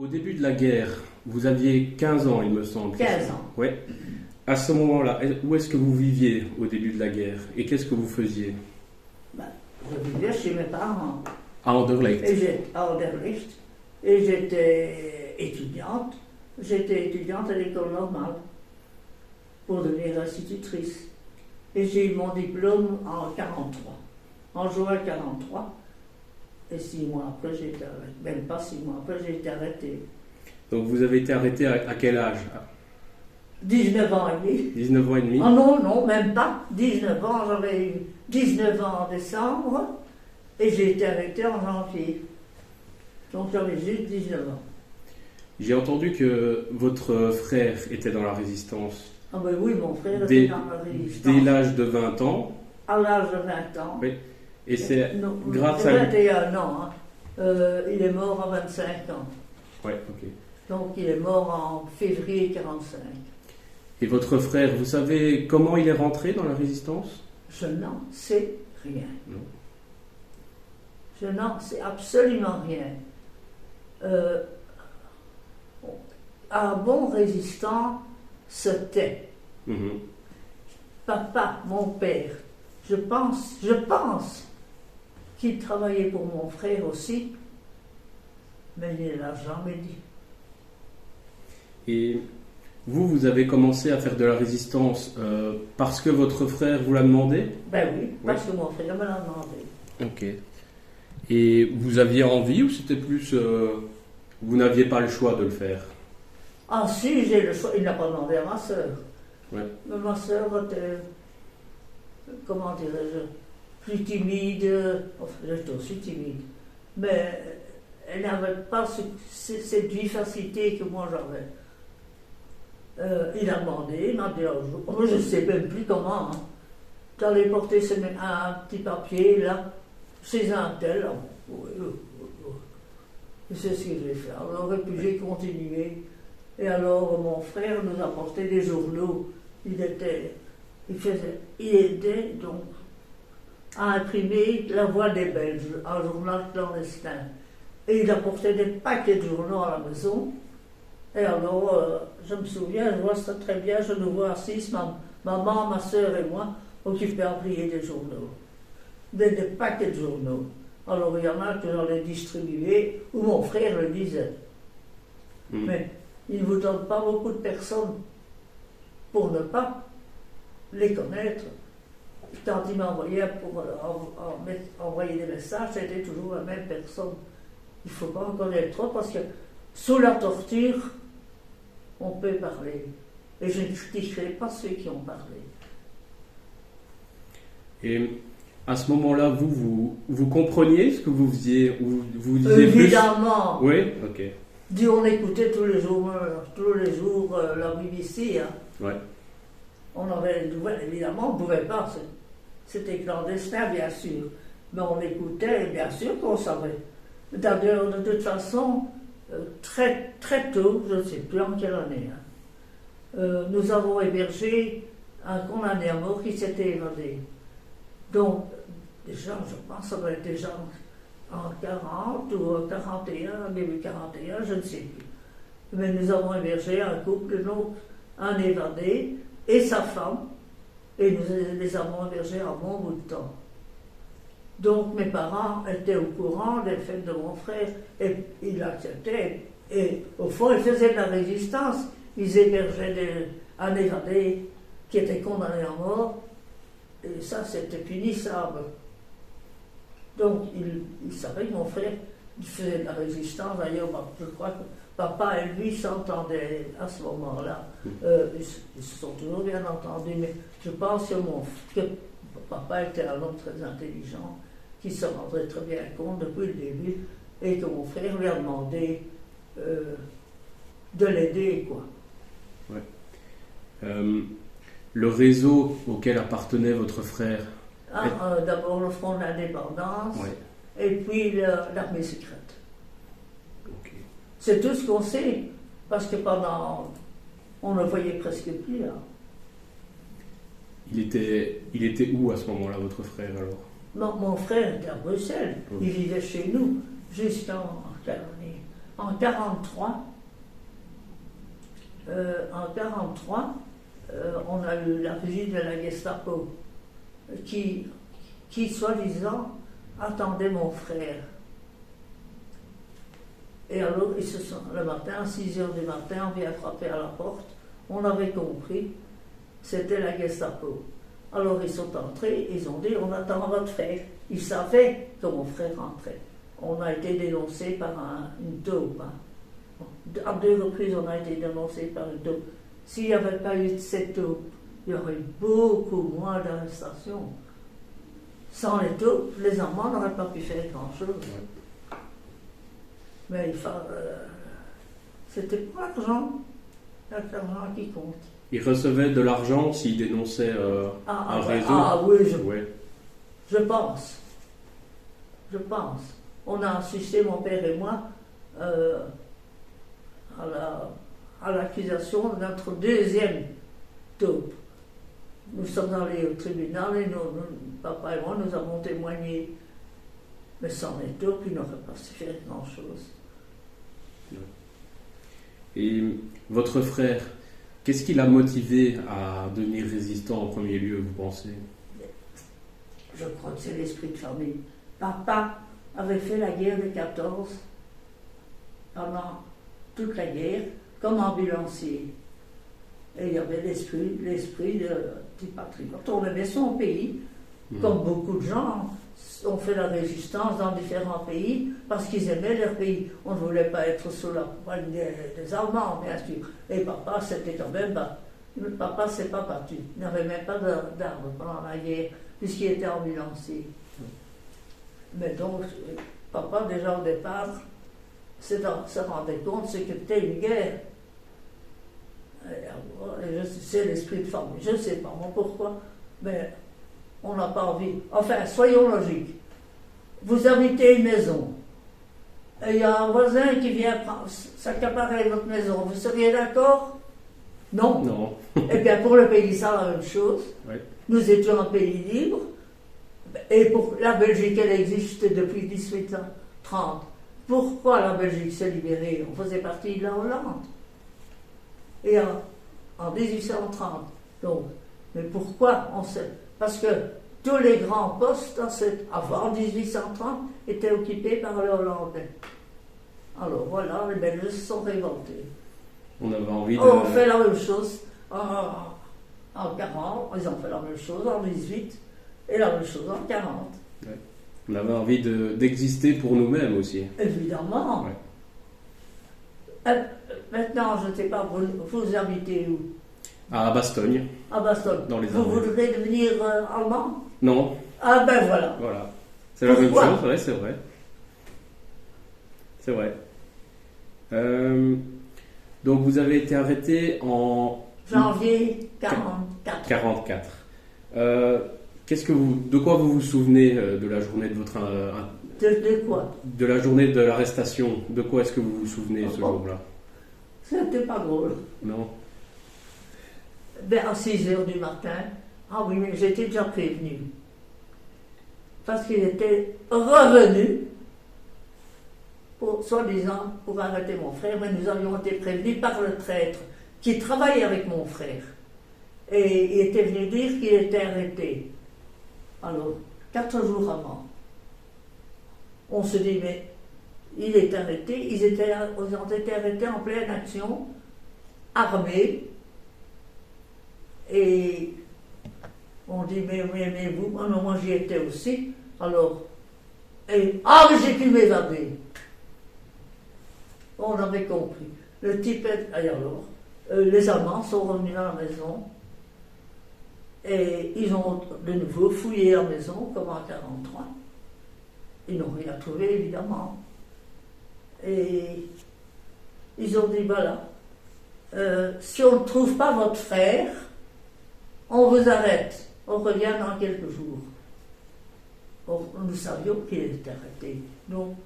Au début de la guerre, vous aviez 15 ans, il me semble. 15 ans. Oui. À ce moment-là, où est-ce que vous viviez au début de la guerre et qu'est-ce que vous faisiez? Je vivais chez mes parents. À Anderlecht. À Anderlecht. Et j'étais étudiante. J'étais étudiante à l'école normale pour devenir institutrice. Et j'ai eu mon diplôme en 43. En juin 43. Et 6 mois après, j'ai été arrêtée. Même pas 6 mois après, j'ai été arrêtée. Donc vous avez été arrêté à quel âge? 19 ans et demi. 19 ans et demi? Oh non, même pas. 19 ans, j'avais eu 19 ans en décembre et j'ai été arrêtée en janvier. Donc j'avais juste 19 ans. J'ai entendu que votre frère était dans la résistance. Ah ben oui, mon frère était dans la résistance. Dès l'âge de 20 ans. À l'âge de 20 ans. Oui. Et c'est grâce à 21 ans. Hein. Il est mort à 25 ans. Oui, ok. Donc il est mort en février 45. Et votre frère, vous savez comment il est rentré dans la résistance? Je n'en sais rien. Non. Je n'en sais absolument rien. Un bon résistant se tait. Papa, mon père, je pense qu'il travaillait pour mon frère aussi, mais il ne l'a jamais dit. Et vous avez commencé à faire de la résistance parce que votre frère vous l'a demandé? Ben oui, parce que mon frère me l'a demandé. Ok. Et vous aviez envie ou c'était plus... vous n'aviez pas le choix de le faire? Ah si, j'ai le choix. Il n'a pas demandé à ma soeur. Ouais. Mais ma soeur était, comment dirais-je, plus timide. Enfin, j'étais aussi timide. Mais elle n'avait pas cette vivacité que moi j'avais. Il a demandé, il m'a dit un jour, je ne sais même plus comment, hein. Tu allais porter un petit papier là, chez un tel. Et c'est ce que j'ai fait. Alors, et puis j'ai continué. Et alors mon frère nous apportait des journaux. Il aidait donc à imprimer La Voix des Belges, un journal clandestin. Et il apportait des paquets de journaux à la maison. Et alors, je me souviens, je vois ça très bien, je nous vois assis, maman, ma soeur et moi, occupés à plier des journaux. Des paquets de journaux. Alors, il y en a que j'allais distribuer, ou mon frère le disait. Mais il ne vous donne pas beaucoup de personnes pour ne pas les connaître. Quand il m'envoyait pour envoyer des messages, c'était toujours la même personne. Il ne faut pas en connaître trop parce que sous la torture, on peut parler. Et je ne critiquerai pas ceux qui ont parlé. Et à ce moment-là, vous compreniez ce que vous faisiez ou vous disiez évidemment. Plus... Oui, ok. On écoutait tous les jours la BBC. Hein. Ouais. On avait des nouvelles, évidemment, on ne pouvait pas. C'était clandestin, bien sûr. Mais on écoutait, bien sûr qu'on savait. D'ailleurs, de toute façon, très, très tôt, je ne sais plus en quelle année, nous avons hébergé un condamné à mort qui s'était évadé. Donc, déjà, je pense que ça doit être déjà en 40 ou en 41, début 41, je ne sais plus. Mais nous avons hébergé un couple, donc un évadé et sa femme, et nous les avons hébergés un bon bout de temps. Donc mes parents étaient au courant des faits de mon frère, et ils l'acceptaient. Et au fond, ils faisaient de la résistance. Ils hébergeaient un évadé qui était condamné à mort, et ça, c'était punissable. Donc, il savait que mon frère il faisait de la résistance. D'ailleurs, je crois que papa et lui s'entendaient à ce moment-là. Ils se sont toujours bien entendus, mais je pense que papa était un homme très intelligent, qui se rendrait très bien compte depuis le début, et que mon frère lui a demandé de l'aider, quoi. Ouais. Le réseau auquel appartenait votre frère? D'abord le Front de l'Indépendance, ouais. Et puis l'armée secrète. Okay. C'est tout ce qu'on sait, parce que on ne voyait presque plus. Hein. Il était où à ce moment-là, votre frère, alors? Non, mon frère était à Bruxelles. Il vivait chez nous jusqu'en en 43, on a eu la visite de la Gestapo qui soi-disant, attendait mon frère. Et alors, le matin, à 6 heures du matin, on vient frapper à la porte. On avait compris, c'était la Gestapo. Alors, ils sont entrés, ils ont dit, on attend votre frère. Ils savaient que mon frère rentrait. On a été dénoncé par une taupe. Hein. À 2 reprises, on a été dénoncé par une taupe. S'il n'y avait pas eu cette taupe, il y aurait eu beaucoup moins d'arrestations. Sans les taupes, les Allemands n'auraient pas pu faire grand-chose. Ouais. Mais c'était pas l'argent qui compte. Ils recevaient de l'argent s'ils dénonçaient un réseau. Ah oui, je pense. Je pense. On a assisté, mon père et moi, à l'accusation de notre deuxième taupe. Nous sommes allés au tribunal et papa et moi, nous avons témoigné. Mais sans les taupes, ils n'auraient pas su faire grand-chose. Et votre frère, qu'est-ce qui l'a motivé à devenir résistant en premier lieu, vous pensez? Je crois que c'est l'esprit de famille. Papa avait fait la guerre de 14 pendant toute la guerre comme ambulancier. Et il y avait l'esprit du patriote. On aimait son pays, comme beaucoup de gens ont fait la résistance dans différents pays parce qu'ils aimaient leur pays. On ne voulait pas être sous la poigne des Allemands, bien sûr. Et papa, c'était quand même papa ne s'est pas battu. Il n'avait même pas d'armes pendant la guerre, puisqu'il était ambulancier. Mais donc, papa, déjà au départ, se rendait compte que c'était une guerre. C'est l'esprit de famille. Je ne sais pas moi pourquoi, mais on n'a pas envie. Enfin, soyons logiques. Vous habitez une maison, et il y a un voisin qui vient s'accaparer votre maison. Vous seriez d'accord? Non. Non. Eh bien, pour le pays, c'est la même chose. Oui. Nous étions un pays libre, et pour la Belgique, elle existe depuis 1830. Pourquoi la Belgique s'est libérée? On faisait partie de la Hollande. Et en 1830. Donc, mais pourquoi on sait? Parce que tous les grands postes avant 1830 étaient occupés par les Hollandais. Alors voilà, les Belges se sont révoltés. On avait envie de... On fait la même chose en 40, ils ont fait la même chose en 18 et la même chose en 40. Ouais. On avait envie d'exister pour nous-mêmes aussi. Évidemment. Ouais. Maintenant, je ne sais pas, vous habitez où? À Bastogne. À Bastogne. Dans les vous Ardennes. voudrez devenir allemand? Non. Ah ben voilà. Voilà. C'est la même chose, ouais, c'est vrai. C'est vrai. Donc vous avez été arrêté en... Janvier 44. 44. De quoi vous vous souvenez de la journée de votre... De quoi? De la journée de l'arrestation. De quoi est-ce que vous vous souvenez ce jour-là? C'était pas drôle. Non. Ben, à 6 heures du matin, ah oui, mais j'étais déjà prévenu. Parce qu'il était revenu, soi-disant, pour arrêter mon frère, mais nous avions été prévenus par le traître qui travaillait avec mon frère. Et il était venu dire qu'il était arrêté. Alors, 4 jours avant, on se dit, mais il est arrêté, ils ont été arrêtés en pleine action, armés, et on dit, mais vous, moi j'y étais aussi, alors, mais j'ai pu m'évader. On avait compris. Le type alors, les Allemands sont revenus à la maison, et ils ont de nouveau fouillé la maison, comme en 43. Ils n'ont rien trouvé, évidemment. Et ils ont dit, voilà, si on ne trouve pas votre frère, on vous arrête, on revient dans quelques jours. Nous savions qu'il était arrêté, donc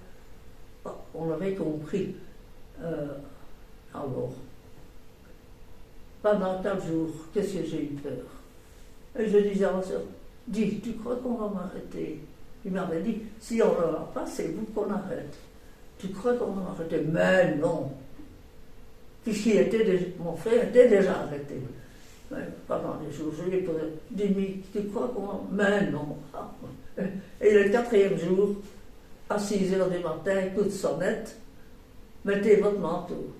on avait compris. Alors, pendant 4 jours, qu'est-ce que j'ai eu peur? Et je disais à ma soeur, tu crois qu'on va m'arrêter? Il m'avait dit, si on ne l'a pas, c'est vous qu'on arrête. Tu crois qu'on m'a arrêté? Mais non. Mon frère était déjà arrêté. Ouais, pendant des jours, je lui ai posé, dis-moi, tu crois qu'on... Mais non. Ah, ouais. Et le 4e jour, à 6 heures du matin, coup de sonnette, mettez votre manteau.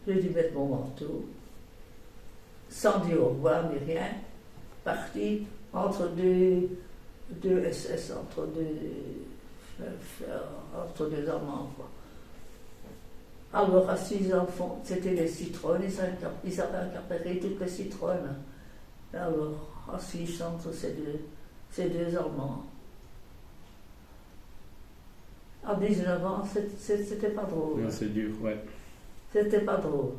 J'ai dû mettre mon manteau, sans dire au revoir ni rien, parti entre deux SS, entre deux Allemands, quoi. Alors, assis en fond, c'était les citronnes, ils avaient accaparé toutes les citronnes. Alors, assis entre ces deux Allemands. À 19 ans, c'était pas drôle. Ouais, c'est dur, ouais. C'était pas drôle.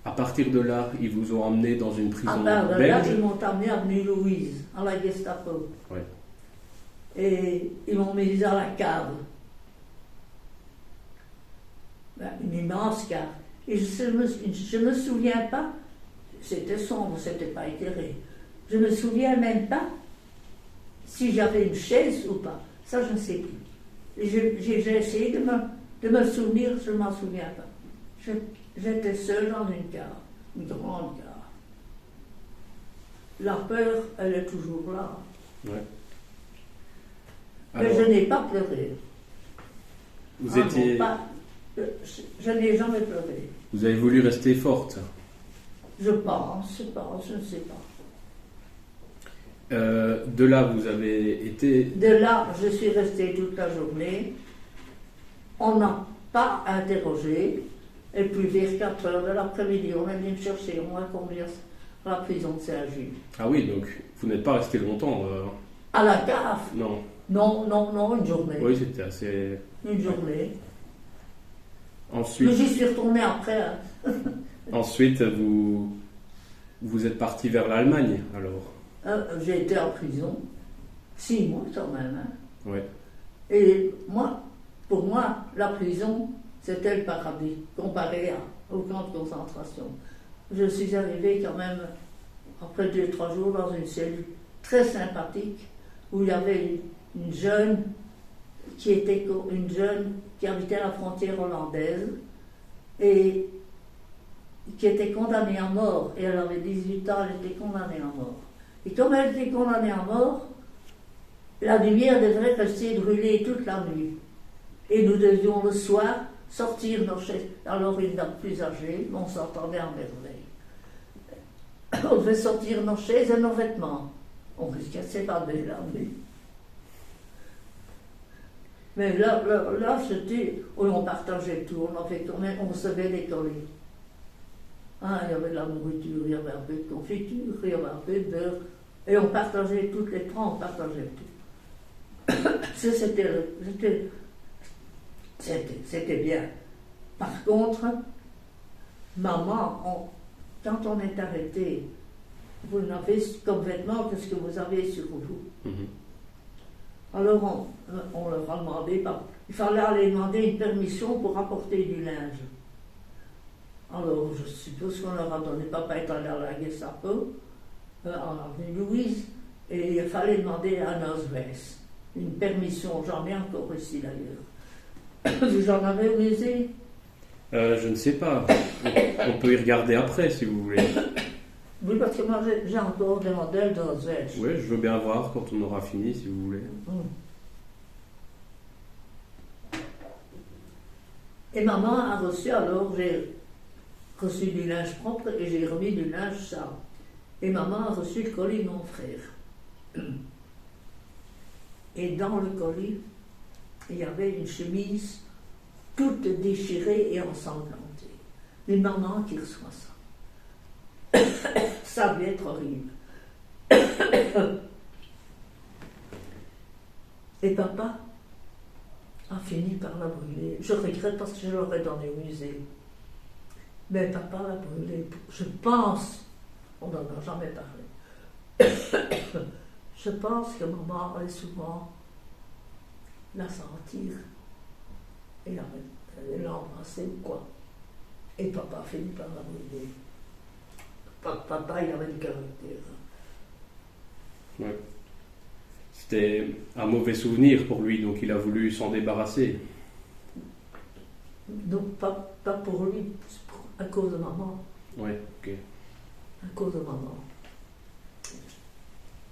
À partir de là, ils vous ont emmené dans une prison Là, belge. ils m'ont amené à Avenue Louise, à la Gestapo. Ouais. Et ils m'ont mis dans la cave. Une immense cave. Et je me souviens pas, c'était sombre, c'était pas éclairé. Je me souviens même pas si j'avais une chaise ou pas. Ça, je ne sais plus. Et j'ai essayé de me souvenir, je ne m'en souviens pas. J'étais seule dans une cave, une grande cave. La peur, elle est toujours là. Ouais. Mais Alors, je n'ai pas pleuré. vous Ah étiez, non, je n'ai jamais pleuré. vous avez voulu rester forte. Je pense, je ne sais pas. De là, vous avez été. De là, je suis restée toute la journée. On n'a pas interrogé. Et puis vers 4 heures de l'après-midi, on est venu me chercher, on m'a conduit à la prison de Saint-Gilles. Ah oui, donc vous n'êtes pas resté longtemps. À la cave? Non. Non, une journée. Oui, c'était assez. Une journée. Mais Ensuite, j'y suis retournée après. Hein. ensuite vous êtes parti vers l'Allemagne, alors. J'ai été en prison 6 mois quand même. Hein. Ouais. Et pour moi, la prison, c'était le paradis, comparé au camp de concentration. Je suis arrivée quand même, après 2-3 jours, dans une cellule très sympathique, où il y avait une jeune qui habitait à la frontière hollandaise, et qui était condamnée à mort. Et elle avait 18 ans, elle était condamnée à mort. Et comme elle était condamnée à mort, la lumière devrait rester brûlée toute la nuit. Et nous devions le soir sortir nos chaises. Alors une dame plus âgée, on s'entendait en merveille. On devait sortir nos chaises et nos vêtements. On risquait de s'évader la nuit. Mais là c'était, on partageait tout, on recevait des colis. Ah, il y avait de la nourriture, il y avait un peu de confiture, il y avait un peu de beurre. Et on partageait toutes les trois, on partageait tout. C'était bien. Par contre, maman, quand on est arrêté, vous n'avez comme vêtements que ce que vous avez sur vous. Mhm. Alors on leur a demandé, il fallait aller demander une permission pour apporter du linge. Alors je suppose qu'on leur a donné, papa est allé à la Gestapo, en avenue Louise, et il fallait demander à Nosweiss une permission, j'en ai encore ici d'ailleurs. Vous en avez au musée? Je ne sais pas. On peut y regarder après si vous voulez. Oui, parce que moi j'ai encore des modèles de Nosweiss. Oui, je veux bien voir quand on aura fini si vous voulez. Et maman a reçu, alors j'ai reçu du linge propre et j'ai remis du linge sale. Et maman a reçu le colis de mon frère. Et dans le colis, il y avait une chemise toute déchirée et ensanglantée. Une maman qui reçoit ça. Ça devait être horrible. Et papa a fini par la brûler. Je regrette parce que je l'aurais donné au musée. Mais papa l'a brûlée. Je pense, on n'en a jamais parlé. Je pense que maman allait souvent la sentir et l'embrasser ou quoi. Et papa a fini par la brûler. Papa, il avait du caractère. Ouais. C'était un mauvais souvenir pour lui, donc il a voulu s'en débarrasser. Donc, pas pour lui, à cause de maman. Oui, ok. À cause de maman.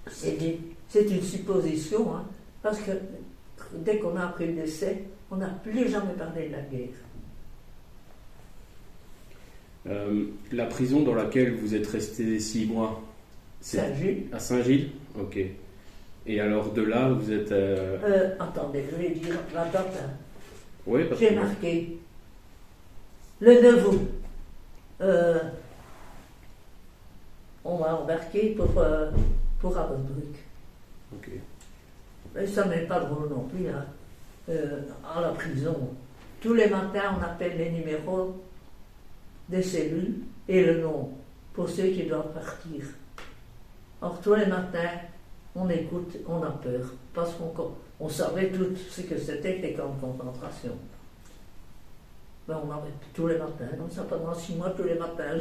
C'est une supposition, hein, parce que dès qu'on a appris le décès, on n'a plus jamais parlé de la guerre. La prison dans laquelle vous êtes resté 6 mois, c'est Saint-Gilles. à Saint-Gilles? Ok. Et alors de là, vous êtes... Attendez, je vais dire la date. Hein. Oui, parce J'ai que... marqué le 9 août. On m'a embarqué pour Ravensbrück. Ok. Et ça n'est pas drôle non plus, hein. À la prison. Tous les matins, on appelle les numéros des cellules et le nom pour ceux qui doivent partir. Or, tous les matins, on écoute, on a peur, parce qu'on savait tout ce que c'était que les camps de concentration. Ben, on avait tous les matins, comme ça pendant 6 mois, tous les matins,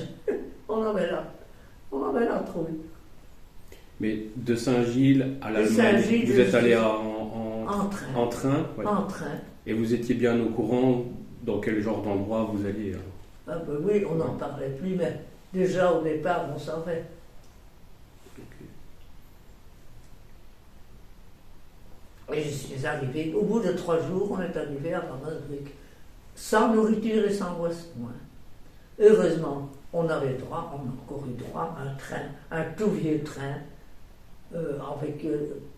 on avait la trouille. Mais de Saint-Gilles à l'Allemagne, Saint-Gilles, vous êtes allé en train. en train, ouais. En train. Et vous étiez bien au courant dans quel genre d'endroit vous alliez alors? Ah ben oui, on n'en parlait plus, mais déjà au départ, on savait. Et je suis arrivé, au bout de 3 jours, on est arrivé à Ravensbrück, sans nourriture et sans boisson. Heureusement, on avait droit, on a encore eu droit à un train, un tout vieux train, avec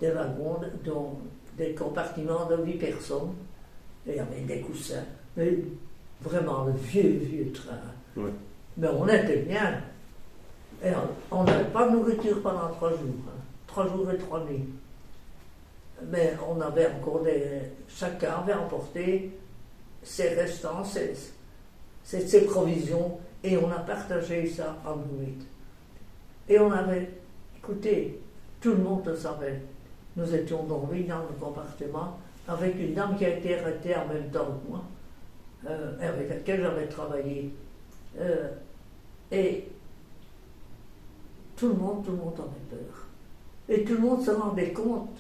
des wagons, dont des compartiments de 8 personnes, et il y avait des coussins, mais vraiment le vieux train. Ouais. Mais on était bien. Et on n'avait pas de nourriture pendant 3 jours, 3 jours et 3 nuits. Mais on avait encore chacun avait emporté ses restants, ses provisions, et on a partagé ça en 8. Et on avait, écoutez, tout le monde le savait. Nous étions dormis dans le compartiment avec une dame qui a été arrêtée en même temps que moi, avec laquelle j'avais travaillé. Et tout le monde avait peur. Et tout le monde se rendait compte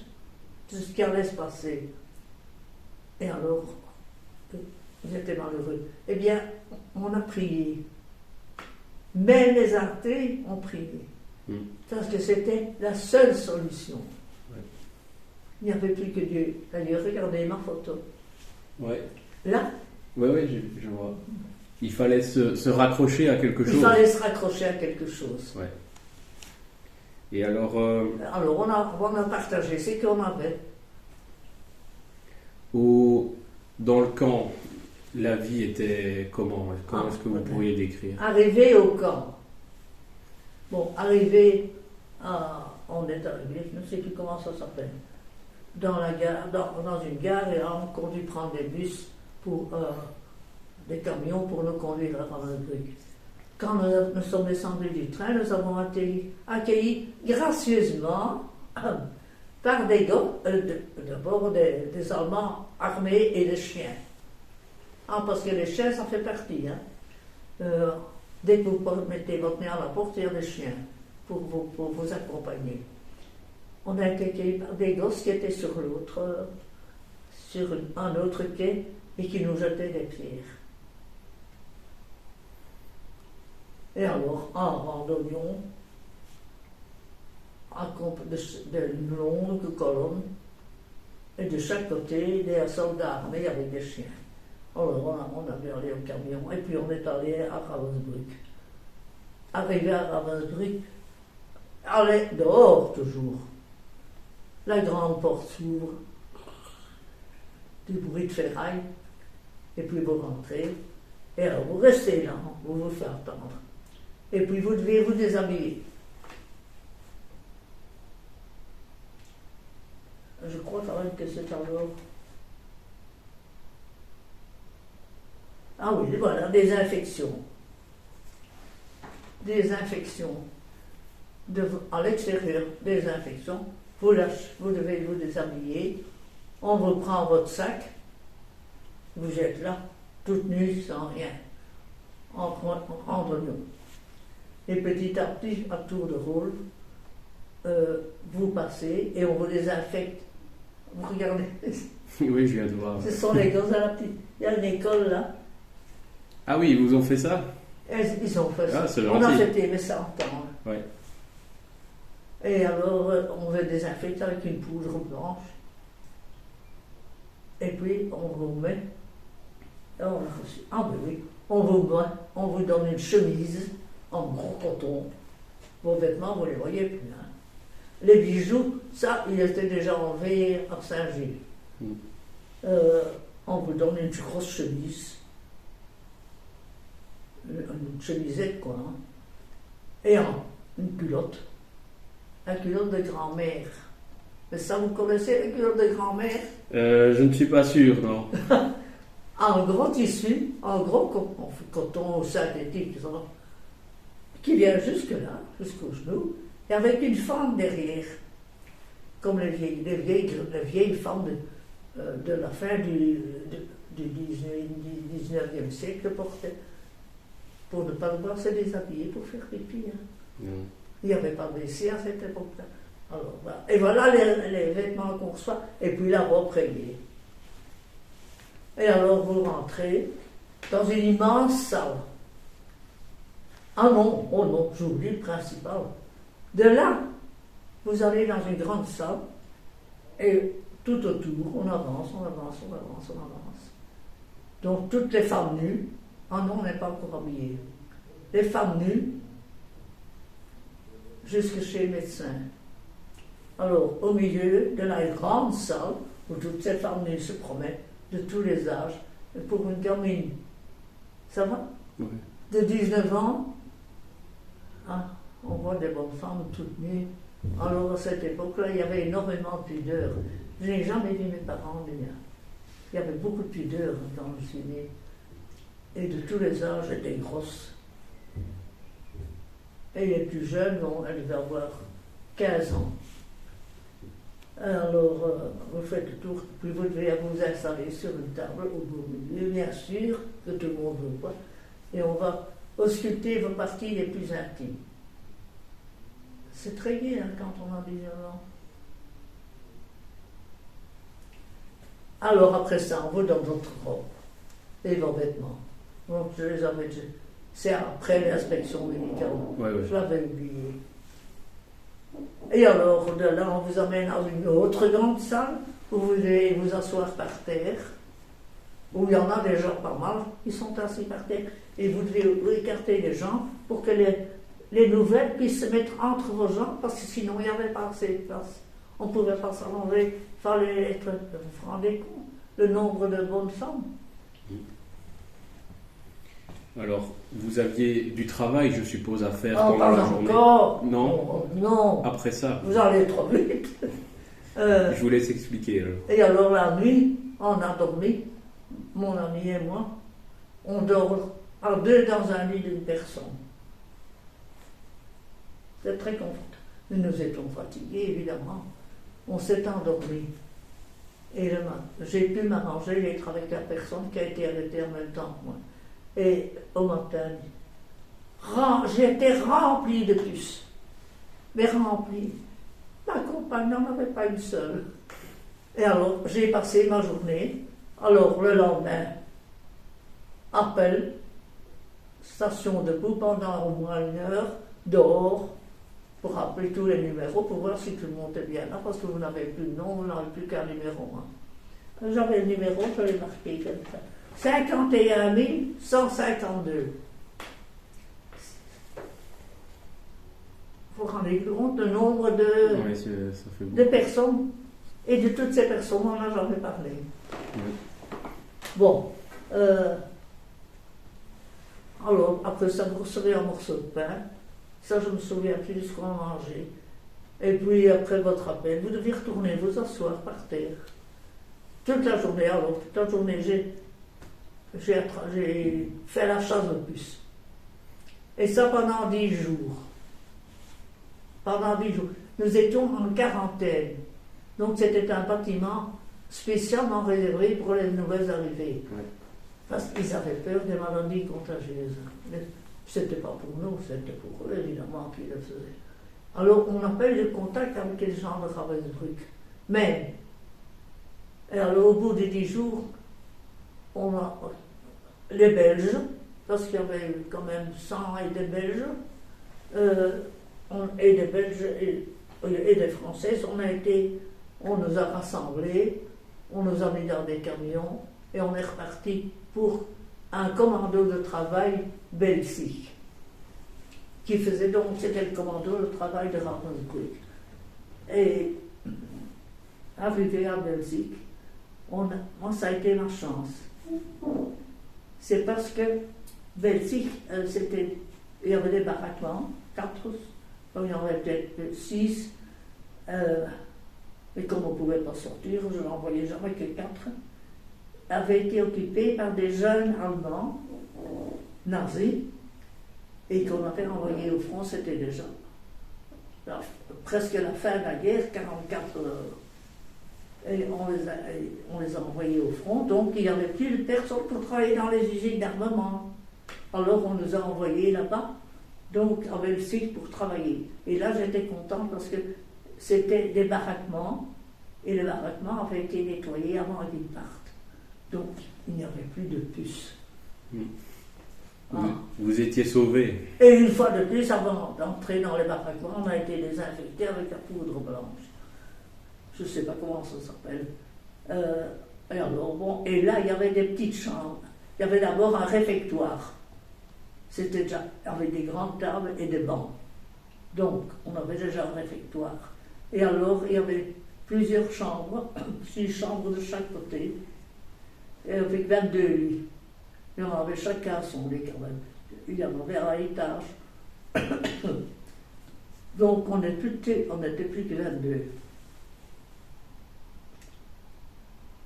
de ce qui allait se passer. Et alors, ils étaient malheureux. Eh bien, on a prié. Mais les athées ont prié. Parce que c'était la seule solution. Ouais. Il n'y avait plus que Dieu. D'ailleurs, regardez ma photo. Ouais. Là, Oui, je vois. Il fallait se raccrocher à quelque chose. il fallait se raccrocher à quelque chose. Ouais. Et alors... Alors, on a partagé ce qu'on avait. Dans le camp, la vie était comment? Comment est-ce que vous pourriez décrire? Arrivé au camp. Bon, arrivé on est arrivé, je ne sais plus comment ça s'appelle, dans la gare, dans une gare, et là, on conduit prendre des bus pour des camions pour nous conduire à Ravensbrück. Quand nous sommes descendus du train, nous avons été accueillis gracieusement par des gars, d'abord des Allemands armés et des chiens. Parce que les chiens, ça fait partie. Dès que vous mettez votre nez à la porte, il y a des chiens pour vous accompagner. On a été accueillis par des gosses qui étaient sur un autre quai et qui nous jetaient des pierres. Et alors, en randonnion, de longues colonnes, et de chaque côté, des soldats armés avec des chiens. Alors, on avait allé au camion, et puis on est allé à Ravensbrück. Arrivé à Ravensbrück, allez dehors toujours. La grande porte s'ouvre, du bruit de ferraille, et puis vous rentrez, et alors vous restez là, vous vous faites attendre. Et puis vous devez vous déshabiller. Je crois quand même que c'est alors. Ah oui, voilà, des infections. Des infections. À l'extérieur, des infections. Vous devez vous déshabiller. On vous prend votre sac. Vous êtes là, toute nue, sans rien. En randonnion. Et petit à petit, à tour de rôle, vous passez et on vous désinfecte. Vous regardez. Oui, je viens de voir. Ce sont les gosses à la petite. Il y a une école là, Ah oui, ils vous ont fait ça? Ils ont fait ça. Ah, c'est On a gentil. fêté mes 100 ans. Ouais. Et alors, on veut désinfecter avec une poudre blanche. Et puis, on vous met. Ah ben oui, on vous donne une chemise en gros coton. Vos vêtements, vous ne les voyez plus. Hein. Les bijoux, ça, ils étaient déjà enlevés à Saint-Gilles. Mm. On vous donne une grosse chemise. Une chemisette, quoi. Hein. Et une culotte. Un culotte de grand-mère. Mais ça, vous connaissez la culotte de grand-mère? Je ne suis pas sûr, non. En gros tissu, en gros coton synthétique, ça va, qui vient jusque-là, jusqu'au genou, et avec une fente derrière, comme les vieilles femmes de la fin du 19e siècle portaient, pour ne pas devoir se déshabiller pour faire pipi. Hein. Non. Il n'y avait pas de WC à cette époque-là. Alors, voilà. Et voilà les vêtements qu'on reçoit, et puis la robe rayée. Et alors vous rentrez dans une immense salle. Ah non, oh non, j'oublie le principal. De là, vous allez dans une grande salle, et tout autour, on avance, on avance, on avance, on avance. Donc toutes les femmes nues, ah non, on n'est pas encore habillées. Les femmes nues, jusque chez le médecin. Alors, au milieu de la grande salle, où toutes ces femmes nues se promènent, de tous les âges, et pour une gamine, ça va? Oui. De 19 ans, hein, on voit des bonnes femmes toutes nues. Alors, à cette époque-là, il y avait énormément de pudeur. Je n'ai jamais vu mes parents nus. Il y avait beaucoup de pudeur quand je suis née. Et de tous les âges, étaient grosses. Et les plus jeunes, bon, elles devaient avoir 15 ans. Alors, vous faites le tour, puis vous devez vous installer sur une table au beau milieu, bien sûr, que tout le monde veut voir, et on va ausculter vos parties les plus intimes. C'est très gai hein, quand on a 19 ans. Alors, après ça, on vous donne votre robe et vos vêtements. Donc, je les avais déjà. C'est après l'inspection médicale. Ouais, ouais. Je l'avais oublié. Et alors, de là, on vous emmène dans une autre grande salle où vous devez vous asseoir par terre, où il y en a déjà pas mal qui sont assis par terre, et vous devez écarter les jambes pour que les nouvelles puissent se mettre entre vos jambes, parce que sinon il n'y avait pas assez de place. On ne pouvait pas s'allonger, il fallait être, vous vous rendez compte, le nombre de bonnes femmes. Alors, vous aviez du travail, je suppose, à faire Oh, pendant pas la journée? encore. Non. Non. Après ça, Vous allez trop vite. je vous laisse expliquer. Alors. Et alors la nuit, on a dormi, mon ami et moi, on dort à deux dans un lit d'une personne. C'est très confortable. Nous nous étions fatigués, évidemment. On s'est endormi. Et le matin, j'ai pu m'arranger d'être avec la personne qui a été arrêtée en même temps que moi. Et au matin, j'étais remplie de puces. Mais remplie. Ma compagne n'en avait pas une seule. Et alors, j'ai passé ma journée. Alors, le lendemain, appel, station debout pendant au moins 1 heure, dehors, pour appeler tous les numéros, pour voir si tout le monde est bien là, parce que vous n'avez plus de nom, vous n'avez plus qu'un numéro. Hein. J'avais le numéro, je l'ai marqué comme ça. 51 152. Vous vous rendez compte du nombre Oui, ça fait de beaucoup. personnes, et de toutes ces personnes, on n'a jamais parlé. Oui. Bon, alors, après ça, vous recevez un morceau de pain. Ça, je me souviens plus de ce qu'on a mangé. Et puis, après votre appel, vous devez retourner vous asseoir par terre. Toute la journée, alors, toute la journée, j'ai fait la chasse aux puces. Et ça pendant 10 jours. Pendant 10 jours. Nous étions en quarantaine. Donc, c'était un bâtiment spécialement réservé pour les nouvelles arrivées. Ouais. Parce qu'ils avaient peur des maladies contagieuses. Mais c'était pas pour nous, c'était pour eux, évidemment, qui le faisaient. Alors, on n'a pas eu de contact avec les gens de Ravensbrück. Mais, et alors, au bout des 10 jours, on a, les Belges, parce qu'il y avait quand même 100 et des Belges, et des Belges et des Françaises. On nous a rassemblés, on nous a mis dans des camions, et on est reparti pour un commando de travail Belgique, qui faisait donc, c'était le commando de travail de Ravensbrück. Et arrivé à Belgique, moi ça a été ma chance. C'est parce que Belgique, il y avait des baraquements, 4, il y en avait peut-être 6, et comme on ne pouvait pas sortir, je n'en voyais jamais que 4, avaient été occupés par des jeunes Allemands, nazis, et qu'on avait envoyés au front, c'était déjà presque la fin de la guerre, 44 heures. Et on les a envoyés au front, donc il n'y avait plus de personnes pour travailler dans les usines d'armement. Alors on nous a envoyés là-bas, donc en Belgique pour travailler. Et là j'étais contente parce que c'était des baraquements, et les baraquements avaient été nettoyés avant qu'ils partent. Donc il n'y avait plus de puces. Vous étiez sauvés. Et une fois de plus, avant d'entrer dans les baraquements, on a été désinfectés avec la poudre blanche. Je ne sais pas comment ça s'appelle. Et alors, bon, et là, il y avait des petites chambres. Il y avait d'abord un réfectoire. C'était déjà avec des grandes tables et des bancs. Donc, on avait déjà un réfectoire. Et alors, il y avait plusieurs chambres, 6 chambres de chaque côté, et avec 22 lits. Et on avait chacun son lit quand même. Il y en avait à l'étage. Donc on n'était plus que 22.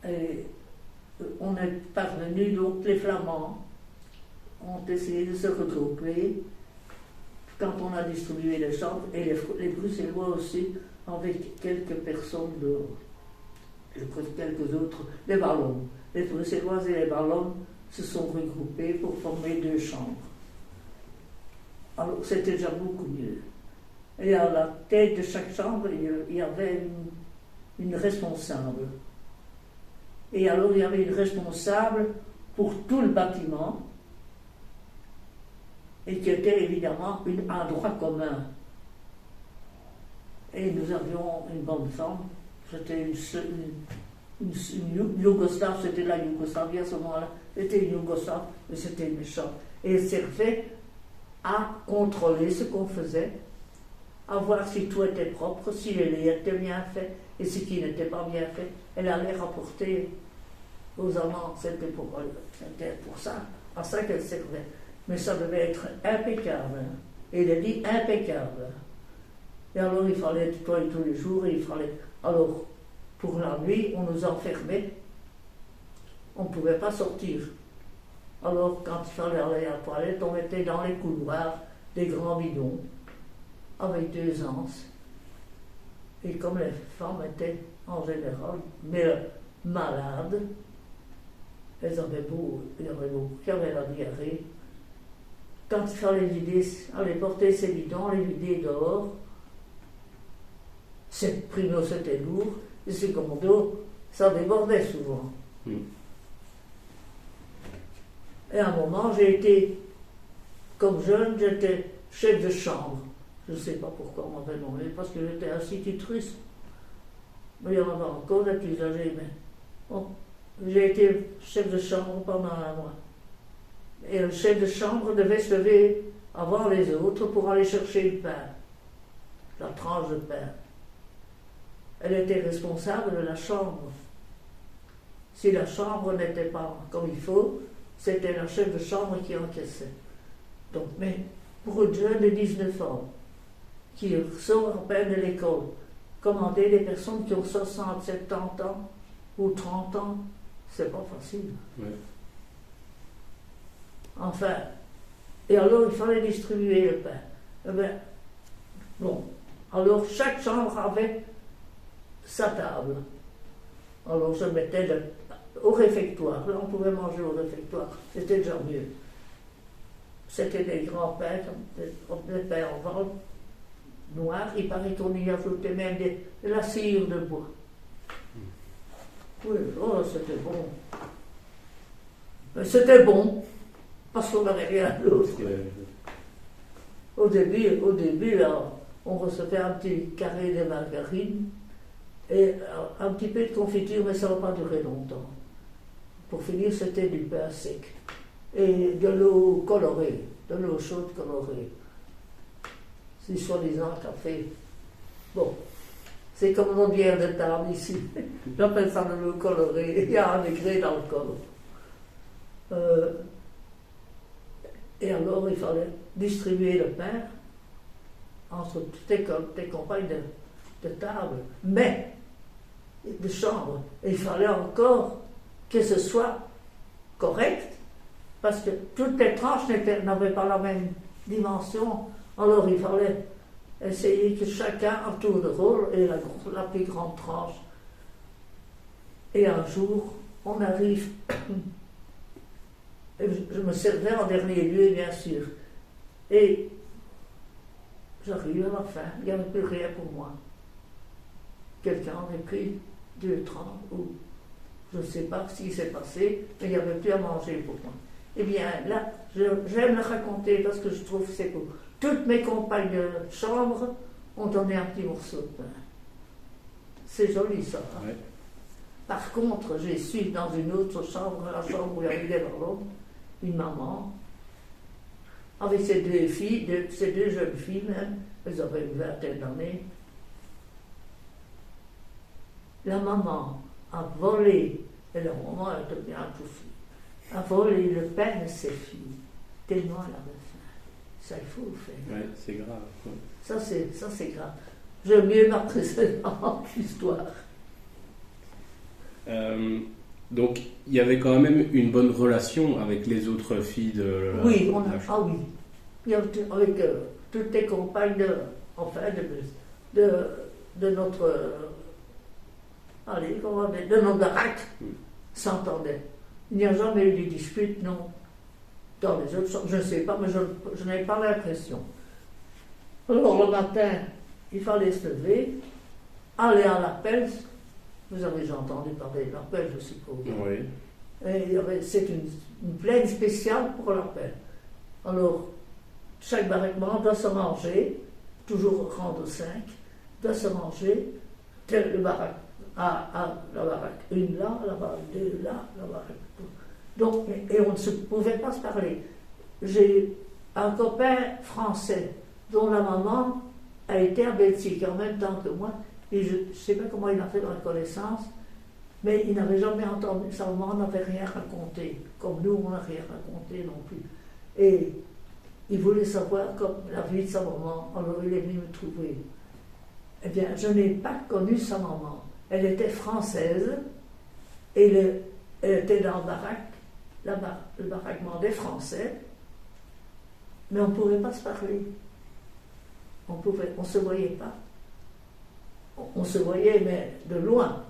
Et on est parvenus, donc les Flamands ont essayé de se regrouper quand on a distribué les chambres, et les Bruxellois aussi, avec quelques personnes je crois quelques autres, les Wallons. Les Bruxellois et les Wallons se sont regroupés pour former 2 chambres. Alors c'était déjà beaucoup mieux. Et à la tête de chaque chambre, il y avait une responsable. Et alors il y avait une responsable pour tout le bâtiment, et qui était évidemment un droit commun. Et nous avions une bonne femme, c'était une Yougoslave, c'était la Yougoslavie à ce moment-là, c'était une Yougoslave, mais c'était méchant. Et elle servait à contrôler ce qu'on faisait, à voir si tout était propre, si les lits étaient bien faits, et ce qui n'était pas bien fait. Elle allait rapporter aux Allemands, c'était pour ça, à ça qu'elle servait. Mais ça devait être impeccable, hein. Et les lits impeccables. Et alors il fallait nettoyer tous les jours, et il fallait... Alors, pour la nuit, on nous enfermait, on ne pouvait pas sortir. Alors, quand il fallait aller à la toilette, on était dans les couloirs des grands bidons, avec 2 anses. Et comme les femmes étaient en général malades, il y avait beaucoup qui avaient la diarrhée. Quand il fallait aller porter ces bidons, les vider dehors, primo c'était lourd, et secondo, ça débordait souvent. Et à un moment, comme jeune, j'étais chef de chambre. Je ne sais pas pourquoi on m'avait nommé, parce que j'étais institutrice. Mais il y en avait encore des plus âgés, mais bon, j'ai été chef de chambre pendant 1 mois. Et le chef de chambre devait se lever avant les autres pour aller chercher le pain, la tranche de pain. Elle était responsable de la chambre. Si la chambre n'était pas comme il faut, c'était la chef de chambre qui encaissait. Donc, mais pour une jeune de 19 ans, qui sort à peine de l'école, commander des personnes qui ont 60, 70 ans ou 30 ans, c'est pas facile. Ouais. Enfin, et alors il fallait distribuer le pain. Eh bien, bon, alors chaque chambre avait sa table. Alors je mettais au réfectoire, là on pouvait manger au réfectoire, c'était déjà mieux. C'était des grands pains, des pains en vente, noirs, il paraît qu'on y ajoutait même de la sciure de bois. Oui, oh c'était bon. Mais c'était bon. parce qu'on n'avait rien d'autre. Au début là, on recevait un petit carré de margarine et un petit peu de confiture, mais ça n'a pas duré longtemps. Pour finir, c'était du pain sec et de l'eau colorée, de l'eau chaude colorée. C'est soi-disant café. Bon, c'est comme notre bière de table ici. J'appelle ça de l'eau colorée. Il y a un degré d'alcool. Et alors, il fallait distribuer le pain entre toutes tes compagnes de table, mais de chambre. Et il fallait encore que ce soit correct, parce que toutes les tranches n'avaient pas la même dimension. Alors, il fallait essayer que chacun a tour de rôle et la plus grande tranche. Et un jour, on arrive. Je me servais en dernier lieu, bien sûr. Et j'arrive à la fin, il n'y avait plus rien pour moi. Quelqu'un avait pris 2 tranches, ou je ne sais pas ce qui s'est passé, mais il n'y avait plus à manger pour moi. Eh bien, là, j'aime le raconter parce que je trouve que c'est beau. Toutes mes compagnes de chambre ont donné un petit morceau de pain. C'est joli, ça. Hein? Ouais. Par contre, j'ai su dans une autre chambre, la chambre où il y avait des ballons, une maman, avec ses 2 filles, ces 2 jeunes filles même, elles avaient une vingtaine d'années. La maman a volé, et la maman était bien touffée, a volé le pain de ses filles, tellement elle avait faim. Ça, il faut le faire. Ouais, c'est grave. Ouais. Ça, c'est grave. J'aime mieux ma précédente histoire. Donc, il y avait quand même une bonne relation avec les autres filles de la... Oui, oui. Il y avait avec toutes les compagnes de notre... de notre baraque, s'entendaient. Il n'y a jamais eu de dispute, non. Dans les autres chambres, je ne sais pas, mais je n'ai pas l'impression. Alors, le matin, il fallait se lever, aller à l'appel. Vous avez déjà entendu parler de l'appel, je suppose. Oui. Et c'est une plaine spéciale pour l'appel. Alors, chaque baraquement doit se manger, toujours au rang de 5, doit se manger, tel le baraque, la baraque 1 là, la baraque 2 là, la baraque 2. Donc, et on ne pouvait pas se parler. J'ai un copain français dont la maman a été à Belgique en même temps que moi. Et je ne sais pas comment il a fait dans la connaissance, mais il n'avait jamais entendu, sa maman n'avait rien raconté, comme nous on n'a rien raconté non plus. Et il voulait savoir comme la vie de sa maman, alors il est venu me trouver. Eh bien, je n'ai pas connu sa maman. Elle était française, et elle était dans le baraquement des Français, mais on ne pouvait pas se parler. On ne se voyait pas. On se voyait, mais de loin.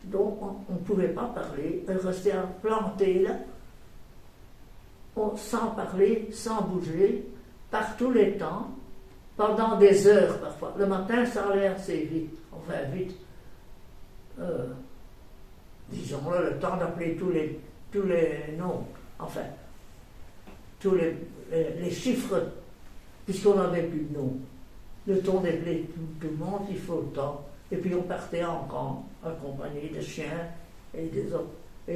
Donc, on ne pouvait pas parler. Elle restait plantée là, sans parler, sans bouger, par tous les temps, pendant des heures parfois. Le matin, ça allait assez vite. Enfin, vite. Disons là, le temps d'appeler tous les noms. Enfin, tous les chiffres, puisqu'on n'avait plus de noms. Le temps d'appeler tout le monde, il faut le temps. Et puis on partait en camp, accompagné de chiens et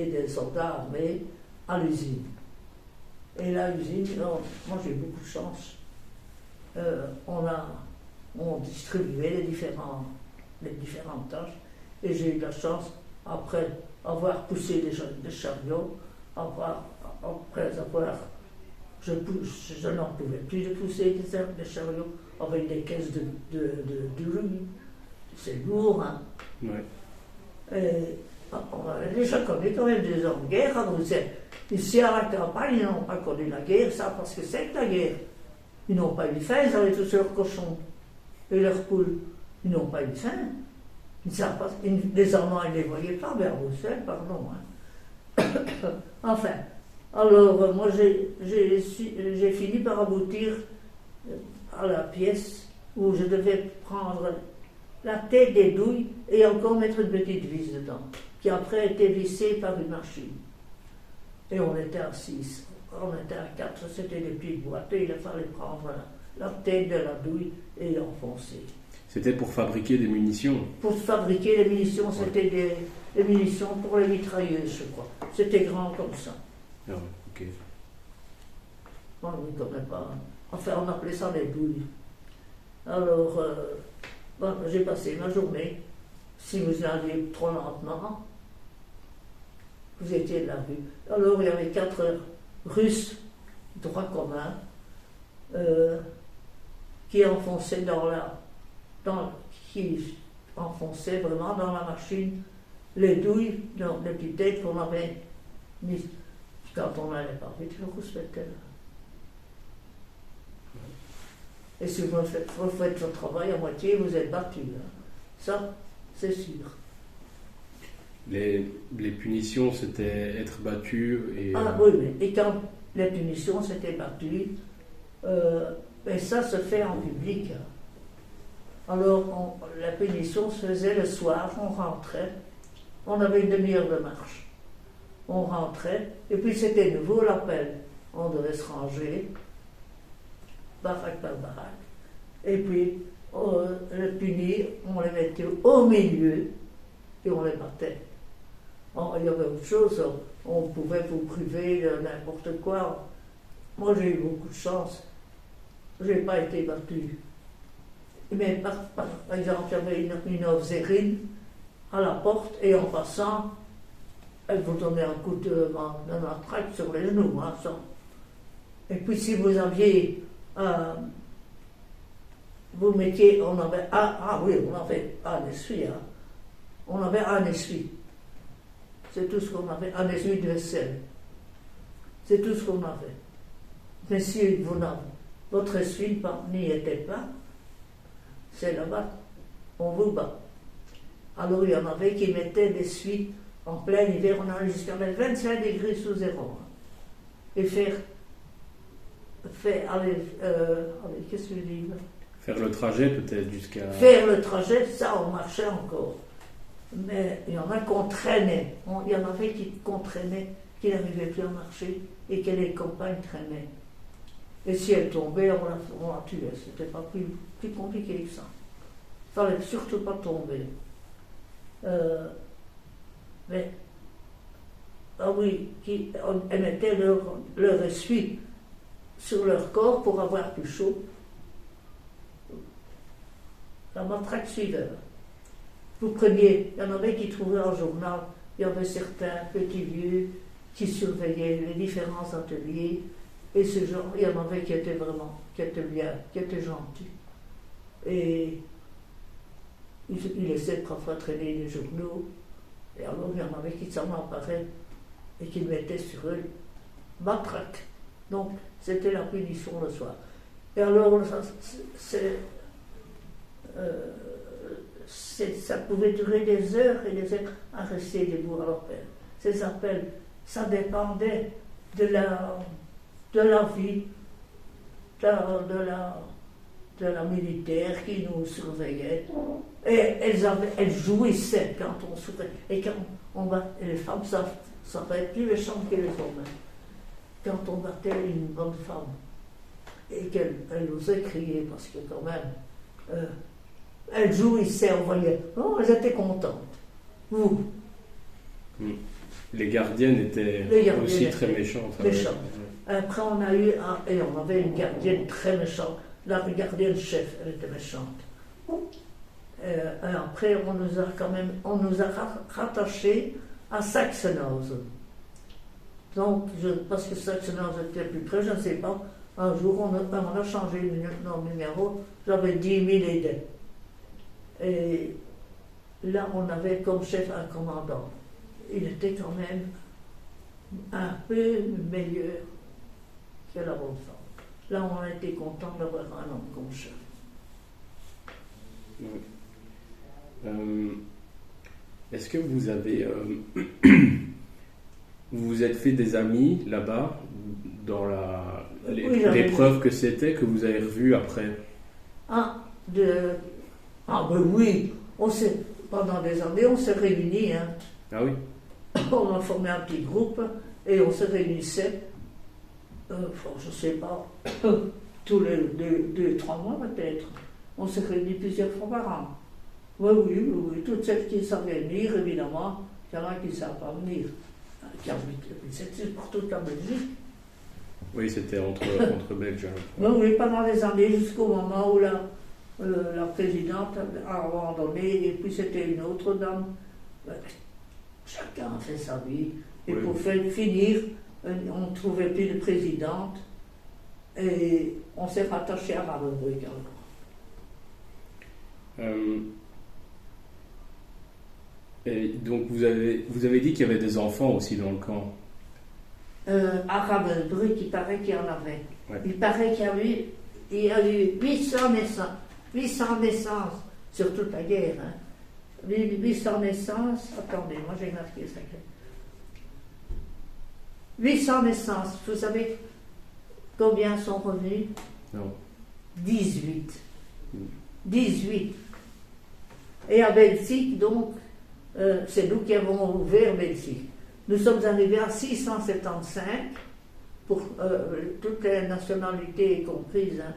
des soldats armés à l'usine. Et la usine, moi j'ai beaucoup de chance. On distribuait les différentes tâches. Et j'ai eu la chance, après avoir poussé des chariots, après avoir... Je n'en pouvais plus de pousser des chariots avec des caisses de riz. C'est lourd, hein. Ouais. On avait déjà connu quand même des hommes de guerre. Ici à la campagne, ils n'ont pas connu la guerre, ça parce que c'est que la guerre. Ils n'ont pas eu faim, ils avaient tous leurs cochons et leurs poules. Ils n'ont pas eu faim. Ils ne savent pas, les Allemands, ils ne les voyaient pas, mais à Bruxelles, pardon. Hein. Enfin, alors moi j'ai fini par aboutir à la pièce où je devais prendre la tête des douilles et encore mettre une petite vis dedans, qui après a été vissée par une machine. Et on était à 6. On était à 4, c'était des petites boîtes et il fallait prendre la tête de la douille et l'enfoncer. C'était pour fabriquer des munitions. Pour fabriquer les munitions, c'était des munitions pour les mitrailleuses, je crois. C'était grand comme ça. Ah ouais, ok. On ne connaît pas. Enfin, on appelait ça des douilles. Alors, bon, j'ai passé ma journée. Si vous alliez trop lentement, vous étiez de la rue. Alors, il y avait 4 Russes, droit commun, qui enfonçaient qui enfonçaient vraiment dans la machine les douilles, donc les petites têtes qu'on avait mises. Quand on n'allait pas vite, le respectait là. Et si vous faites votre travail à moitié, vous êtes battu. Hein. Ça, c'est sûr. Les punitions, c'était être battu et... Ah oui, oui. Et quand les punitions s'étaient battues, et ça se fait en public. Hein. Alors, la punition se faisait le soir, on rentrait, on avait une demi-heure de marche. On rentrait, et puis c'était nouveau l'appel. On devait se ranger, baraque par baraque. Et puis, les punis, on les mettait au milieu, et on les battait. Il y avait autre chose, on pouvait vous priver de n'importe quoi. Moi, j'ai eu beaucoup de chance. Je n'ai pas été battue. Mais par exemple, il y avait une ofzérine à la porte, et en passant, elle vous donnait un coup de matraque sur les genoux. Hein, ça. Et puis, si vous aviez... vous mettiez... On avait... oui, on avait un essuie. Hein. On avait un essuie. C'est tout ce qu'on avait. Un essuie de vaisselle. C'est tout ce qu'on avait. Mais si vous n'avez... Votre essuie n'y était pas, c'est là-bas, on vous bat. Alors il y en avait qui mettaient des suies en plein hiver, on allait jusqu'à 25 degrés sous zéro. Hein. Et faire qu'est-ce que je dis là? Faire le trajet peut-être jusqu'à... Faire le trajet, ça on marchait encore. Mais il y en a qu'on traînait. Il y en avait qu'on traînait, qui n'arrivaient plus à marcher et que les compagnes traînaient. Et si elle tombait, on la tuait. C'était pas plus compliqué que ça. Il fallait surtout pas tomber. Mais, ah oui, elles mettaient leur essuie sur leur corps pour avoir plus chaud. La matraque suivait. Vous preniez, il y en avait qui trouvaient en journal, il y avait certains petits vieux qui surveillaient les différents ateliers. Et ce genre, il y en avait qui étaient bien, qui étaient gentils. Et ils laissaient parfois traîner les journaux. Et alors, il y en avait qui s'en emparaient et qui mettaient sur eux matraque. Donc, c'était la punition le soir. Et alors, ça pouvait durer des heures et des heures à rester debout à l'appel. Ces appels, ça dépendait de la vie, de la militaire qui nous surveillait. Et elles jouissaient quand on surveillait. Et les femmes, ça va être plus méchant que les hommes. Quand on battait une bonne femme, et qu'elle osait crier, parce que quand même, elles jouissaient, on voyait, elles étaient contentes. Vous. Les gardiennes étaient aussi très méchantes. Méchantes. Après, on avait une gardienne très méchante. La gardienne chef, elle était méchante. Après, on nous a rattachés à Saxenhausen. Donc, parce que Saxenhausen était plus près, je ne sais pas, un jour, on a changé notre numéro, j'avais 10 000 aidés. Et là, on avait comme chef un commandant. Il était quand même un peu meilleur que la bonne femme. Là, on a été content d'avoir un homme comme chef. Est-ce que vous avez... vous vous êtes fait des amis là-bas, dans l'épreuve que c'était, que vous avez revue après? Ben oui, pendant des années, on s'est réunis. Hein. Ah oui? On a formé un petit groupe Et on se réunissait, je ne sais pas, tous les 2-3 mois peut-être. On se réunit plusieurs fois par an. Oui, oui, oui, oui. Toutes celles qui savaient venir, évidemment, il y en a qui ne savent pas venir. C'est pour toute la Belgique. Oui, c'était entre Belges. Oui, oui, pendant des années, jusqu'au moment où la présidente a abandonné, et puis c'était une autre dame. Chacun a fait sa vie. Et Oui. pour finir, on ne trouvait plus de présidente. Et on s'est rattaché à Ravensbrück. Et donc vous avez dit qu'il y avait des enfants aussi dans le camp. À Ravensbrück, il paraît qu'il y en avait. Ouais. Il paraît qu'il y a eu 800 naissances sur toute la guerre. Hein. 800 naissances. Attendez, moi j'ai marqué ça. 800 naissances. Vous savez combien sont revenus? Non. 18. 18. Et à Belgique, donc, c'est nous qui avons ouvert Belgique. Nous sommes arrivés à 675, pour toutes les nationalités comprises, hein,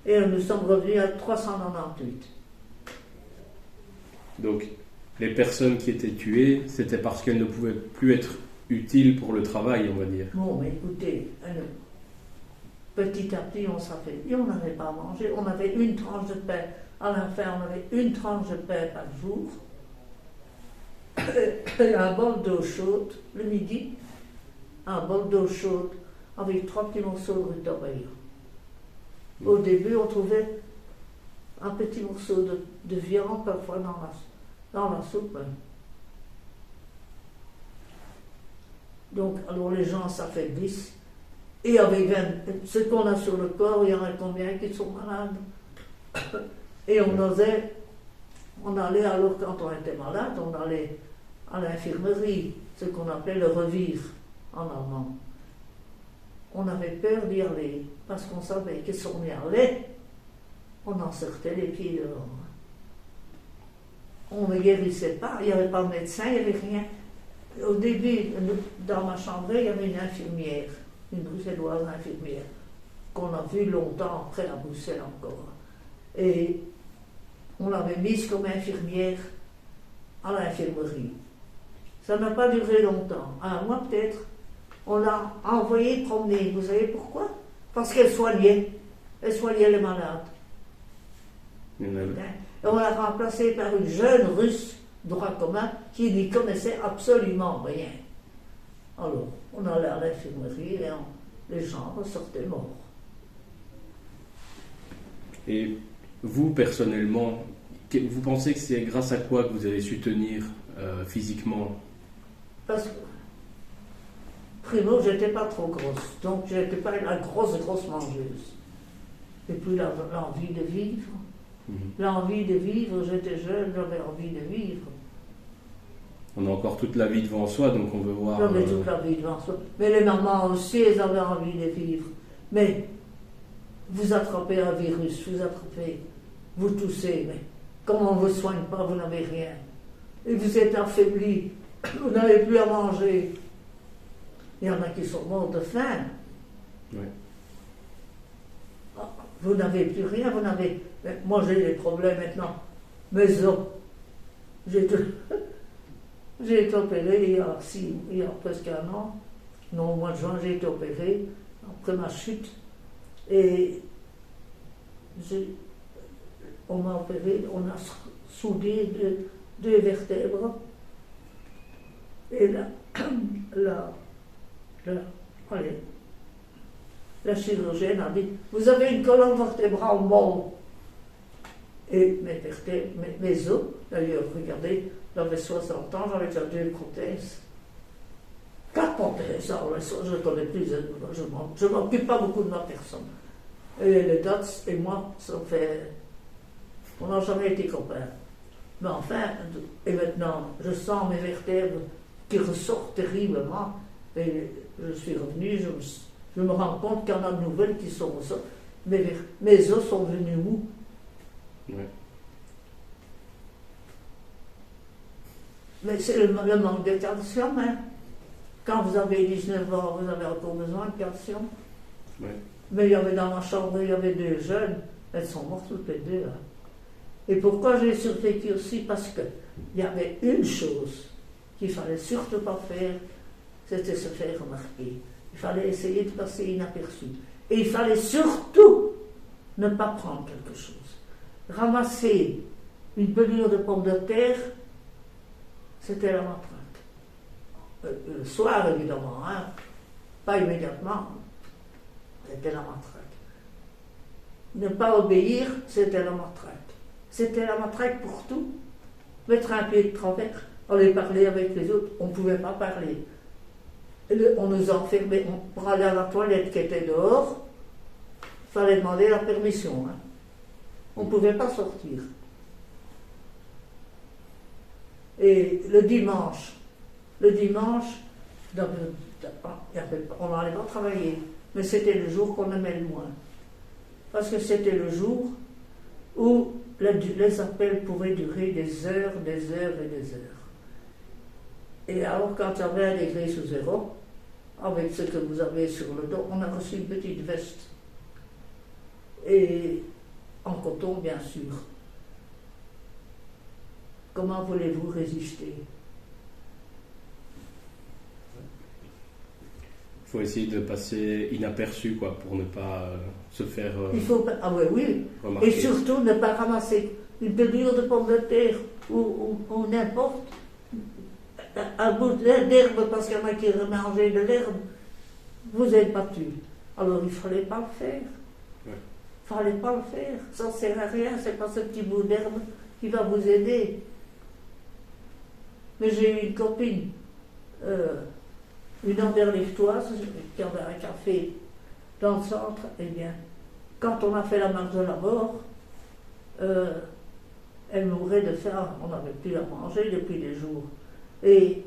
et nous sommes revenus à 398. Donc, les personnes qui étaient tuées, c'était parce qu'elles ne pouvaient plus être utiles pour le travail, on va dire. Bon, mais écoutez, petit à petit, on s'affaiblit, on n'avait pas à manger, on avait une tranche de pain. À la fin, on avait une tranche de pain par jour, et un bol d'eau chaude, le midi, un bol d'eau chaude avec 3 petits morceaux de rutabaga. Au début, on trouvait un petit morceau de viande parfois dans la soupe. Donc, alors les gens s'affaiblissent. Et avec ce qu'on a sur le corps, il y en a combien qui sont malades. Et on allait alors, quand on était malade, on allait à l'infirmerie, ce qu'on appelait le revivre en allemand. On avait peur d'y aller, parce qu'on savait que si on y allait, on en sortait les pieds dehors. On ne guérissait pas, il n'y avait pas de médecin, il n'y avait rien. Au début, dans ma chambre, il y avait une infirmière, une bruxelloise infirmière, qu'on a vue longtemps après à Bruxelles encore. Et on l'avait mise comme infirmière à l'infirmerie. Ça n'a pas duré longtemps, un mois peut-être. On l'a envoyée promener. Vous savez pourquoi? Parce qu'elle soignait. Elle soignait les malades. Et on l'a remplacée par une jeune russe droit commun qui n'y connaissait absolument rien. Alors, on allait à l'infirmerie et les gens ressortaient morts. Et vous, personnellement, vous pensez que c'est grâce à quoi que vous avez su tenir physiquement? Parce que, primo, j'étais pas trop grosse, donc j'étais pas la grosse mangeuse. Et puis l'envie de vivre. L'envie de vivre, j'étais jeune, j'avais envie de vivre. On a encore toute la vie devant soi, donc on veut voir... J'avais toute la vie devant soi. Mais les mamans aussi, elles avaient envie de vivre. Mais vous attrapez un virus, vous toussez, mais comme on ne vous soigne pas, vous n'avez rien. Et vous êtes affaibli, vous n'avez plus à manger. Il y en a qui sont morts de faim. Oui. Vous n'avez plus rien, moi j'ai des problèmes maintenant. Mes os. J'ai été opéré il y a presque un an. Non, au mois de juin, j'ai été opéré après ma chute. Et on m'a opéré, on a soudé deux vertèbres. Et la chirurgienne a dit, vous avez une colonne vertébrale molle. Et mes os, d'ailleurs, regardez, j'avais 60 ans, j'avais déjà 2 prothèses. 4 prothèses, alors je ne connais plus, je ne m'occupe pas beaucoup de ma personne. Et les Dots et moi, on n'a jamais été copains. Mais enfin, et maintenant, je sens mes vertèbres qui ressortent terriblement. Et je suis revenu, je me rends compte qu'il y en a de nouvelles qui sont ressorties. Mes os sont venus mous. Ouais. Mais c'est le manque de calcium, hein. quand vous avez 19 ans, vous avez encore besoin de calcium. Ouais. Mais il y avait dans ma chambre, il y avait 2 jeunes, elles sont mortes toutes les 2. Hein. Et pourquoi j'ai survécu aussi? Parce qu'il y avait une chose qu'il ne fallait surtout pas faire, c'était se faire remarquer. Il fallait essayer de passer inaperçu. Et il fallait surtout ne pas prendre quelque chose. Ramasser une pelure de pommes de terre, c'était la matraque. Le soir, évidemment, hein, pas immédiatement, c'était la matraque. Ne pas obéir, c'était la matraque. C'était la matraque pour tout. Mettre un pied de travers, aller parler avec les autres, on ne pouvait pas parler. On nous enfermait pour aller à la toilette qui était dehors, il fallait demander la permission. Hein. On ne pouvait pas sortir. Et le dimanche, on n'allait pas travailler, mais c'était le jour qu'on aimait le moins. Parce que c'était le jour où les appels pouvaient durer des heures et des heures. Et alors, quand il y avait 1 degré sous zéro, avec ce que vous avez sur le dos, on a reçu une petite veste. Et en coton, bien sûr. Comment voulez-vous résister? Il faut essayer de passer inaperçu, quoi, pour ne pas se faire Il faut, oui. remarquer. Et surtout ne pas ramasser une pelure de pommes de terre ou n'importe un bout d'herbe parce qu'il y en a qui remangeaient de l'herbe. Vous êtes battu. Alors il ne fallait pas le faire. Ouais. Il ne fallait pas le faire. Ça ne sert à rien. Ce n'est pas ce petit bout d'herbe qui va vous aider. Mais j'ai eu une copine, une Anderlechtoise, qui avait un café dans le centre. Eh bien, quand on a fait la marche de la mort, elle mourait de faim. On n'avait plus à manger depuis des jours. Et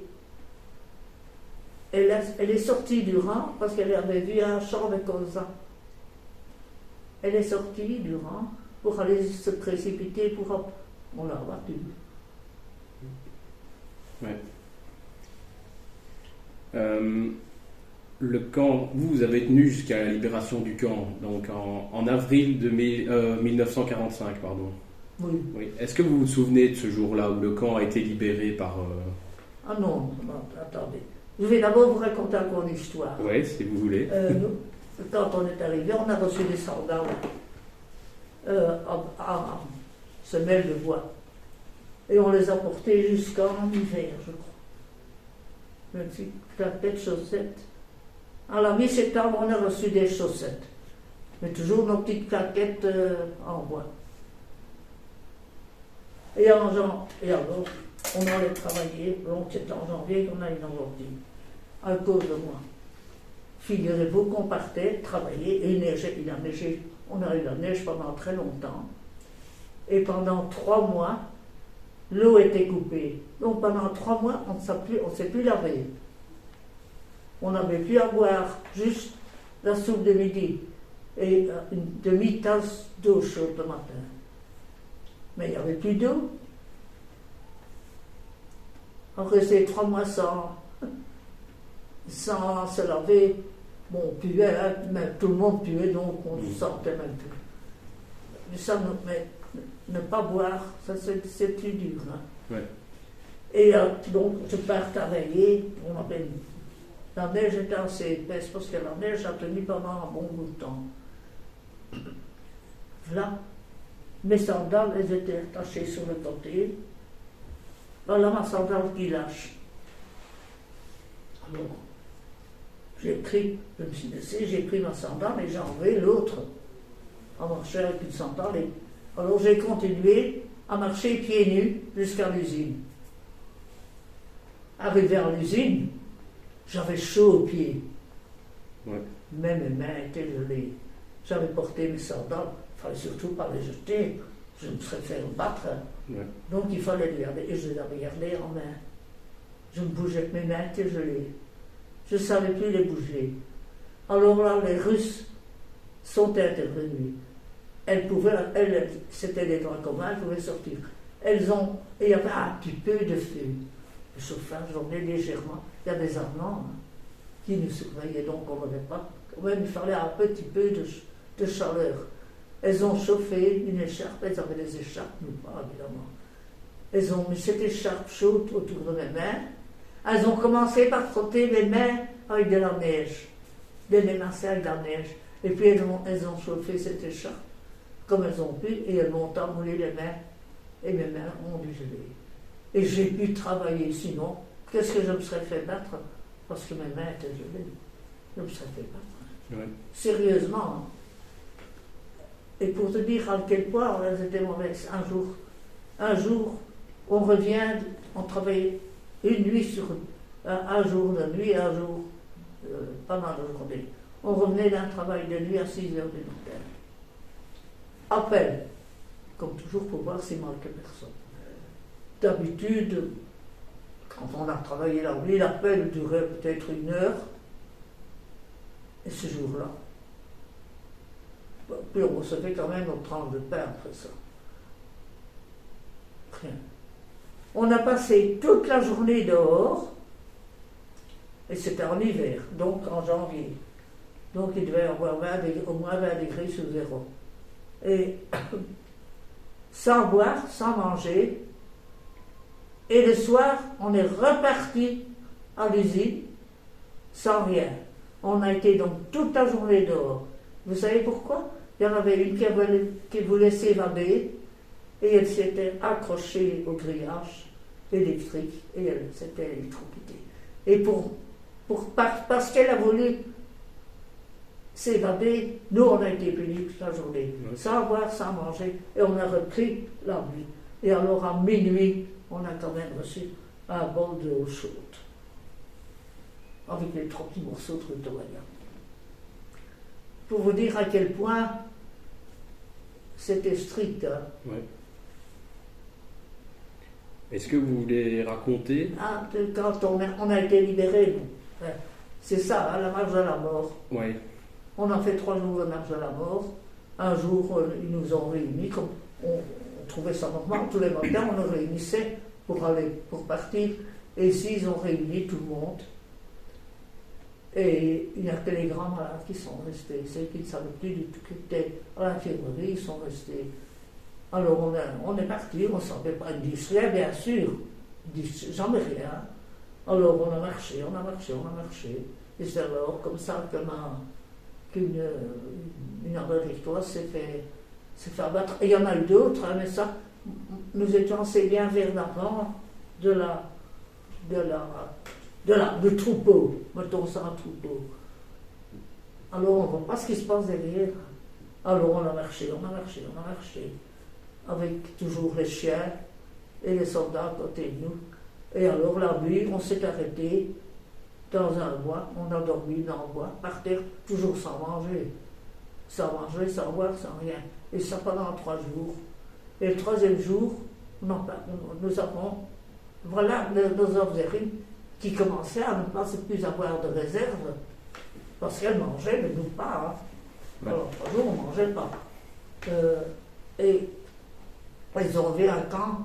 elle est sortie du rang parce qu'elle avait vu un champ de colza. Elle est sortie du rang pour aller se précipiter pour... On l'a abattu. Ouais. Le camp, vous avez tenu jusqu'à la libération du camp, donc en avril 1945, pardon. Oui. Oui. Est-ce que vous vous souvenez de ce jour-là où le camp a été libéré par... Ah non, attendez. Je vais d'abord vous raconter encore une histoire. Oui, si vous voulez. Quand on est arrivé, on a reçu des sandales en semelles de bois. Et on les a portés jusqu'en hiver, je crois. Une petite claquette chaussettes. À la mi-septembre, on a reçu des chaussettes. Mais toujours nos petites claquettes en bois. Et alors, on allait travailler. Donc, c'est en janvier qu'on a une aujourd'hui. À cause de moi. Figurez-vous qu'on partait travailler et il a neigé. On a eu la neige pendant très longtemps. Et pendant 3 mois, l'eau était coupée. Donc pendant 3 mois, on ne s'est plus lavé. On n'avait plus à boire, juste la soupe de midi et une demi-tasse d'eau chaude le matin. Mais il n'y avait plus d'eau. On restait 3 mois sans se laver. Bon, on puait, hein, mais tout le monde puait, donc on ne sortait même plus. Mais ça, ne pas boire, ça c'est plus dur. Hein. Ouais. Et donc, je pars travailler. La neige était assez épaisse parce que la neige a tenu pendant un bon bout de temps. Là, mes sandales, elles étaient attachées sur le côté. Voilà ma sandale qui lâche. Alors, je me suis laissé, j'ai pris ma sandale et j'ai enlevé l'autre à marcher avec une sandale. Alors j'ai continué à marcher pieds nus jusqu'à l'usine. Arrivé à l'usine, j'avais chaud aux pieds. Ouais. Mais mes mains étaient gelées. J'avais porté mes sandales, il ne fallait surtout pas les jeter, je me serais fait battre. Ouais. Donc il fallait les garder, et je les avais gardées en main. Je me bougeais, mes mains étaient gelées. Je ne savais plus les bouger. Alors là, les Russes sont intervenus. C'était des droits communs, elles pouvaient sortir. Et il y avait un petit peu de feu. Le chauffage, j'en ai légèrement. Il y a des Allemands. Hein. qui nous surveillaient, donc on n'avait pas. Quand même, il fallait un petit peu de chaleur. Elles ont chauffé une écharpe, elles avaient des écharpes, nous pas évidemment. Elles ont mis cette écharpe chaude autour de mes mains. Elles ont commencé par frotter mes mains avec de la neige, de les masser avec de la neige. Et puis elles ont chauffé cette écharpe comme elles ont pu et elles m'ont enroulé les mains et mes mains ont dû geler. Et j'ai pu travailler, sinon, qu'est-ce que je me serais fait battre parce que mes mains étaient gelées. Je me serais fait battre. Ouais. Sérieusement. Et pour te dire à quel point elles étaient mauvaises, un jour, on revient, on travaille une nuit sur un jour de nuit, un jour, pas mal de journées. On revenait d'un travail de nuit à 6 heures du matin. Appel, comme toujours pour voir s'il manque personne. D'habitude, quand on a travaillé la nuit, l'appel durait peut-être 1 heure. Et ce jour-là, puis on recevait quand même notre tranche de pain après ça. Rien. On a passé toute la journée dehors, et c'était en hiver, donc en janvier. Donc il devait y avoir au moins 20 degrés sous zéro. Et sans boire, sans manger. Et le soir, on est reparti à l'usine sans rien. On a été donc toute la journée dehors. Vous savez pourquoi? Il y en avait une qui voulait s'évader et elle s'était accrochée au grillage électrique et elle s'était électrocutée. Et parce qu'elle a voulu s'évader, nous on a été punis toute la journée, sans boire, sans manger, et on a repris la nuit. Et alors à minuit, on a quand même reçu un bol d'eau chaude, avec les 3 petits morceaux de rutoya. Pour vous dire à quel point c'était strict. Hein. Ouais. Est-ce que vous voulez raconter quand on a été libérés, c'est ça, hein, la marche de la mort. Ouais. On a fait 3 jours de marche de la mort. Un jour, ils nous ont réunis, comme on trouvait ça normal, tous les matins, on nous réunissait pour partir. Et ici, ils ont réuni tout le monde. Et il n'y a que les grands malades qui sont restés. Ceux qui ne savaient plus du tout qui étaient à l'infirmerie, ils sont restés. Alors on est parti, on ne savait pas dire rien, bien sûr. Jamais rien. Alors on a marché. Et c'est alors comme ça qu'une victoire s'est fait abattre. Et il y en a eu d'autres, hein, mais ça, nous étions assez bien vers l'avant du troupeau, mettons ça un troupeau. Alors on ne voit pas ce qui se passe derrière. Alors on a marché, avec toujours les chiens et les soldats à côté de nous. Et alors la nuit, on s'est arrêté dans un bois, on a dormi dans le bois, par terre, toujours sans manger, sans boire, sans rien. Et ça pendant 3 jours. Et le 3e jour, nous avons, voilà nos officiers qui commençaient à ne pas plus avoir de réserve, parce qu'elles mangeaient, mais nous pas. Hein. Alors, 3 jours, on ne mangeait pas. Et ils ont vu un camp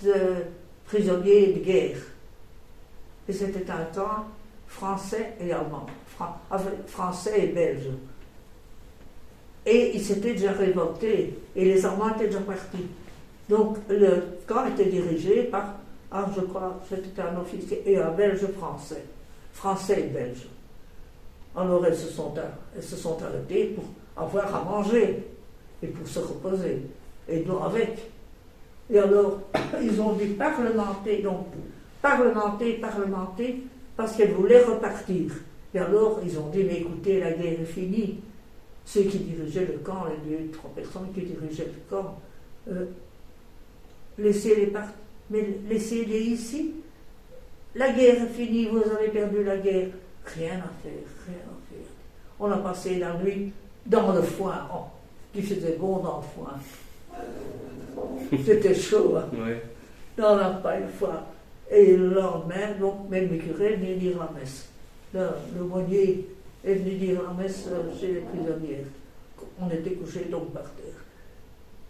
de prisonniers de guerre. Et c'était un camp français et allemand, français et belge. Et ils s'étaient déjà révoltés, et les Allemands étaient déjà partis. Donc le camp était dirigé par, je crois, c'était un officier et un belge français et belge. Alors elles se sont arrêtées pour avoir à manger et pour se reposer, et nous avec. Et alors, ils ont dû parlementer, parce qu'elles voulaient repartir. Et alors, ils ont dit, mais écoutez, la guerre est finie. Ceux qui dirigeaient le camp, les 2-3 personnes qui dirigeaient le camp, laissez-les partir, mais laissez-les ici. La guerre est finie, vous avez perdu la guerre. Rien à faire. On a passé la nuit dans le foin, qui faisait bon dans le foin. C'était chaud, hein. Ouais. Dans la paille foin. Et le lendemain, donc, même le curé est venu dire la messe. Le mounier est venu dire la messe chez les prisonnières. On était couchés donc par terre.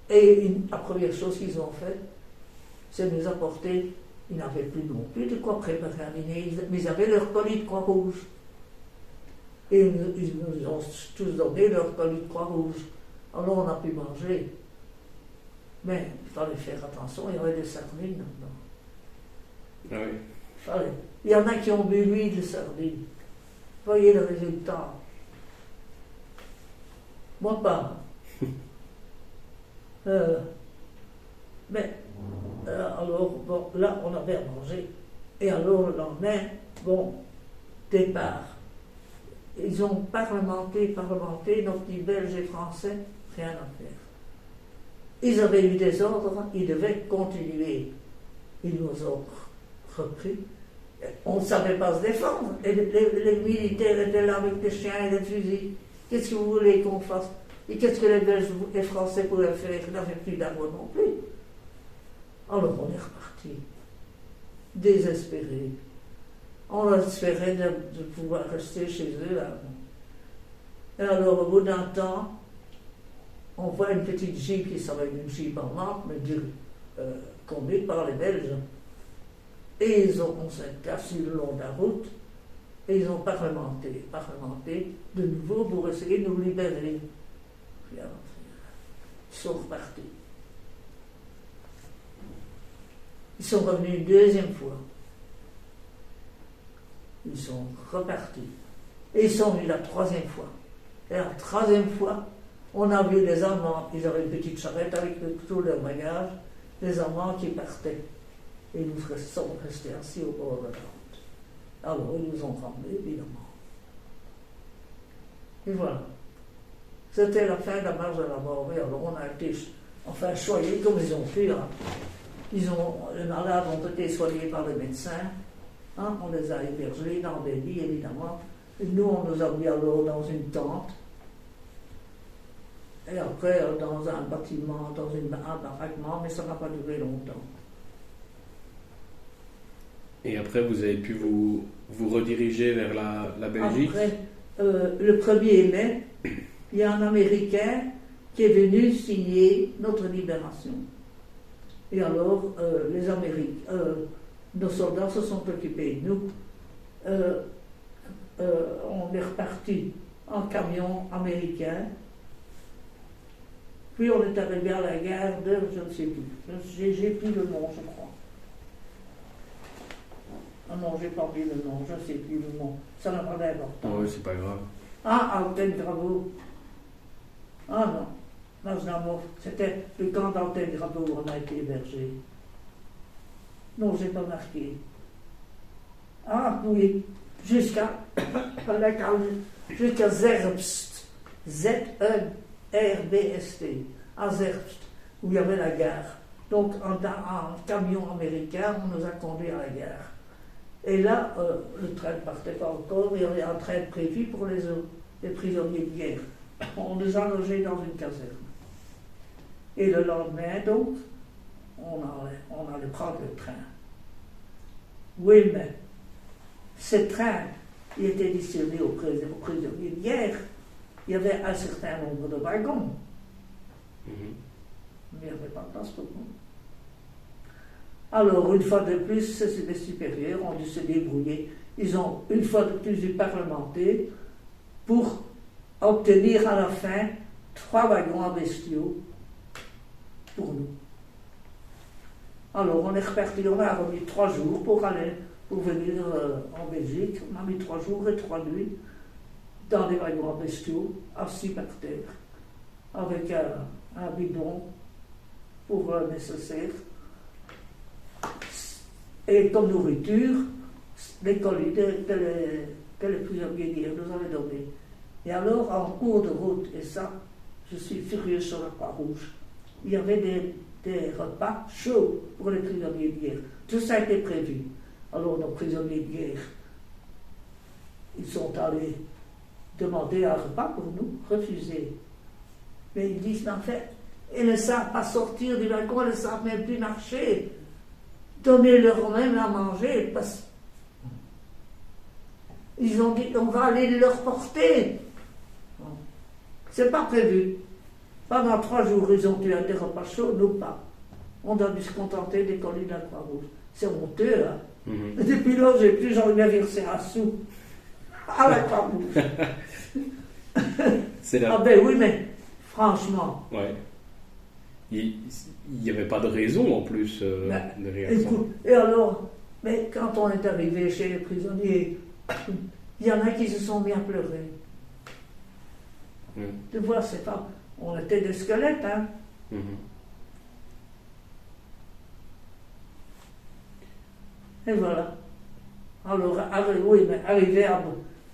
Et la première chose qu'ils ont fait, c'est nous apporter, ils n'avaient plus non plus de quoi préparer un dîner, mais ils avaient leur colis de Croix-Rouge. Et ils nous ont tous donné leur colis de Croix-Rouge. Alors on a pu manger. Mais il fallait faire attention, il y avait des sardines là-dedans. Ah oui. Fallait. Il y en a qui ont bu l'huile de sardines. Voyez le résultat. Moi pas. Alors, bon, là, on avait à manger. Et alors, le lendemain, bon, départ. Ils ont parlementé, nos petits Belges et Français, rien à faire. Ils avaient eu des ordres, ils devaient continuer. Ils nous ont repris. On ne savait pas se défendre. Et les militaires étaient là avec des chiens et des fusils. Qu'est-ce que vous voulez qu'on fasse? Et qu'est-ce que les Belges et les Français pouvaient faire? Ils n'avaient plus d'armes non plus. Alors on est reparti, désespérés. On espérait de pouvoir rester chez eux là. Et alors au bout d'un temps, on voit une petite jeep qui s'appelle une jeep en marque, mais conduite par les Belges. Et on s'est assis le long de la route, et ils ont parlementé de nouveau pour essayer de nous libérer. Ils sont repartis. Ils sont revenus une deuxième fois. Ils sont repartis. Et ils sont venus la troisième fois. Et la troisième fois, on a vu les Allemands, ils avaient une petite charrette avec tout leur bagage, les Allemands qui partaient. Et nous sommes restés assis au bord de la route. Alors ils nous ont ramenés, évidemment. Et voilà. C'était la fin de la marche de la mort. Et alors on a été choyés comme ils ont pu. Hein. Les malades ont été soignés par les médecins. Hein. On les a hébergés dans des lits, évidemment. Et nous, on nous a mis alors dans une tente. Et après, dans un bâtiment, dans un baraquement, mais ça n'a pas duré longtemps. Et après, vous avez pu vous rediriger vers la Belgique? Après, le 1er mai, il y a un Américain qui est venu signer notre libération. Et alors, les Américains, nos soldats se sont occupés de nous. On est reparti en camion américain. Puis on est arrivé à la gare de, je ne sais plus, j'ai plus le nom, je crois. Ah non, j'ai pas oublié le nom, je ne sais plus le nom. Ça n'a pas d'importance. Oui, c'est pas grave. Ah, Alten-Gravo. Ah non, Maznamov. C'était le camp d'Alten-Gravo où on a été hébergé. Non, j'ai pas marqué. Ah oui, jusqu'à Zerbst. Z-E-R-B-S-T. À Zerbst, où il y avait la gare. Donc en camion américain, on nous a conduits à la gare. Et là, le train ne partait pas encore, il y avait un train prévu pour les prisonniers de guerre. On nous a logés dans une caserne. Et le lendemain, donc, on allait prendre le train. Oui, mais ce train, il était destiné aux prisonniers de guerre. Il y avait un certain nombre de wagons. Mais il n'y avait pas de place pour nous. Alors, une fois de plus, les supérieurs ont dû se débrouiller. Ils ont, une fois de plus, dû parlementer pour obtenir à la fin 3 wagons à bestiaux pour nous. Alors, on est reparti, on a remis 3 jours pour venir en Belgique. On a mis 3 jours et 3 nuits dans des wagons à bestiaux, assis par terre, avec un bidon pour le nécessaire. Et comme nourriture, les colis que les prisonniers de guerre nous avaient donnés. Et alors, en cours de route, et ça, je suis furieux sur la Croix-Rouge, il y avait des repas chauds pour les prisonniers de guerre. Tout ça a été prévu. Alors, nos prisonniers de guerre, ils sont allés demander un repas pour nous, refusé. Mais ils disent, mais en fait, ils ne savent pas sortir du wagon, ils ne savent même plus marcher. Donnez-leur même à manger, parce ils ont dit, on va aller leur porter. C'est pas prévu. Pendant 3 jours, ils ont eu des repas chauds, nous pas. On a dû se contenter des colis de la Croix-Rouge. C'est honteux, hein. Et depuis là, j'ai plus jamais versé un sou. Ah, la Croix-Rouge. C'est là. Ah ben oui, mais franchement, Ouais. Il n'y avait pas de raison en plus derrière ça. écoute, et alors, mais quand on est arrivé chez les prisonniers, il y en a qui se sont mis à pleurer. Tu vois, c'est pas... On était des squelettes, hein. Mhm. Et voilà. Alors, oui, mais arrivé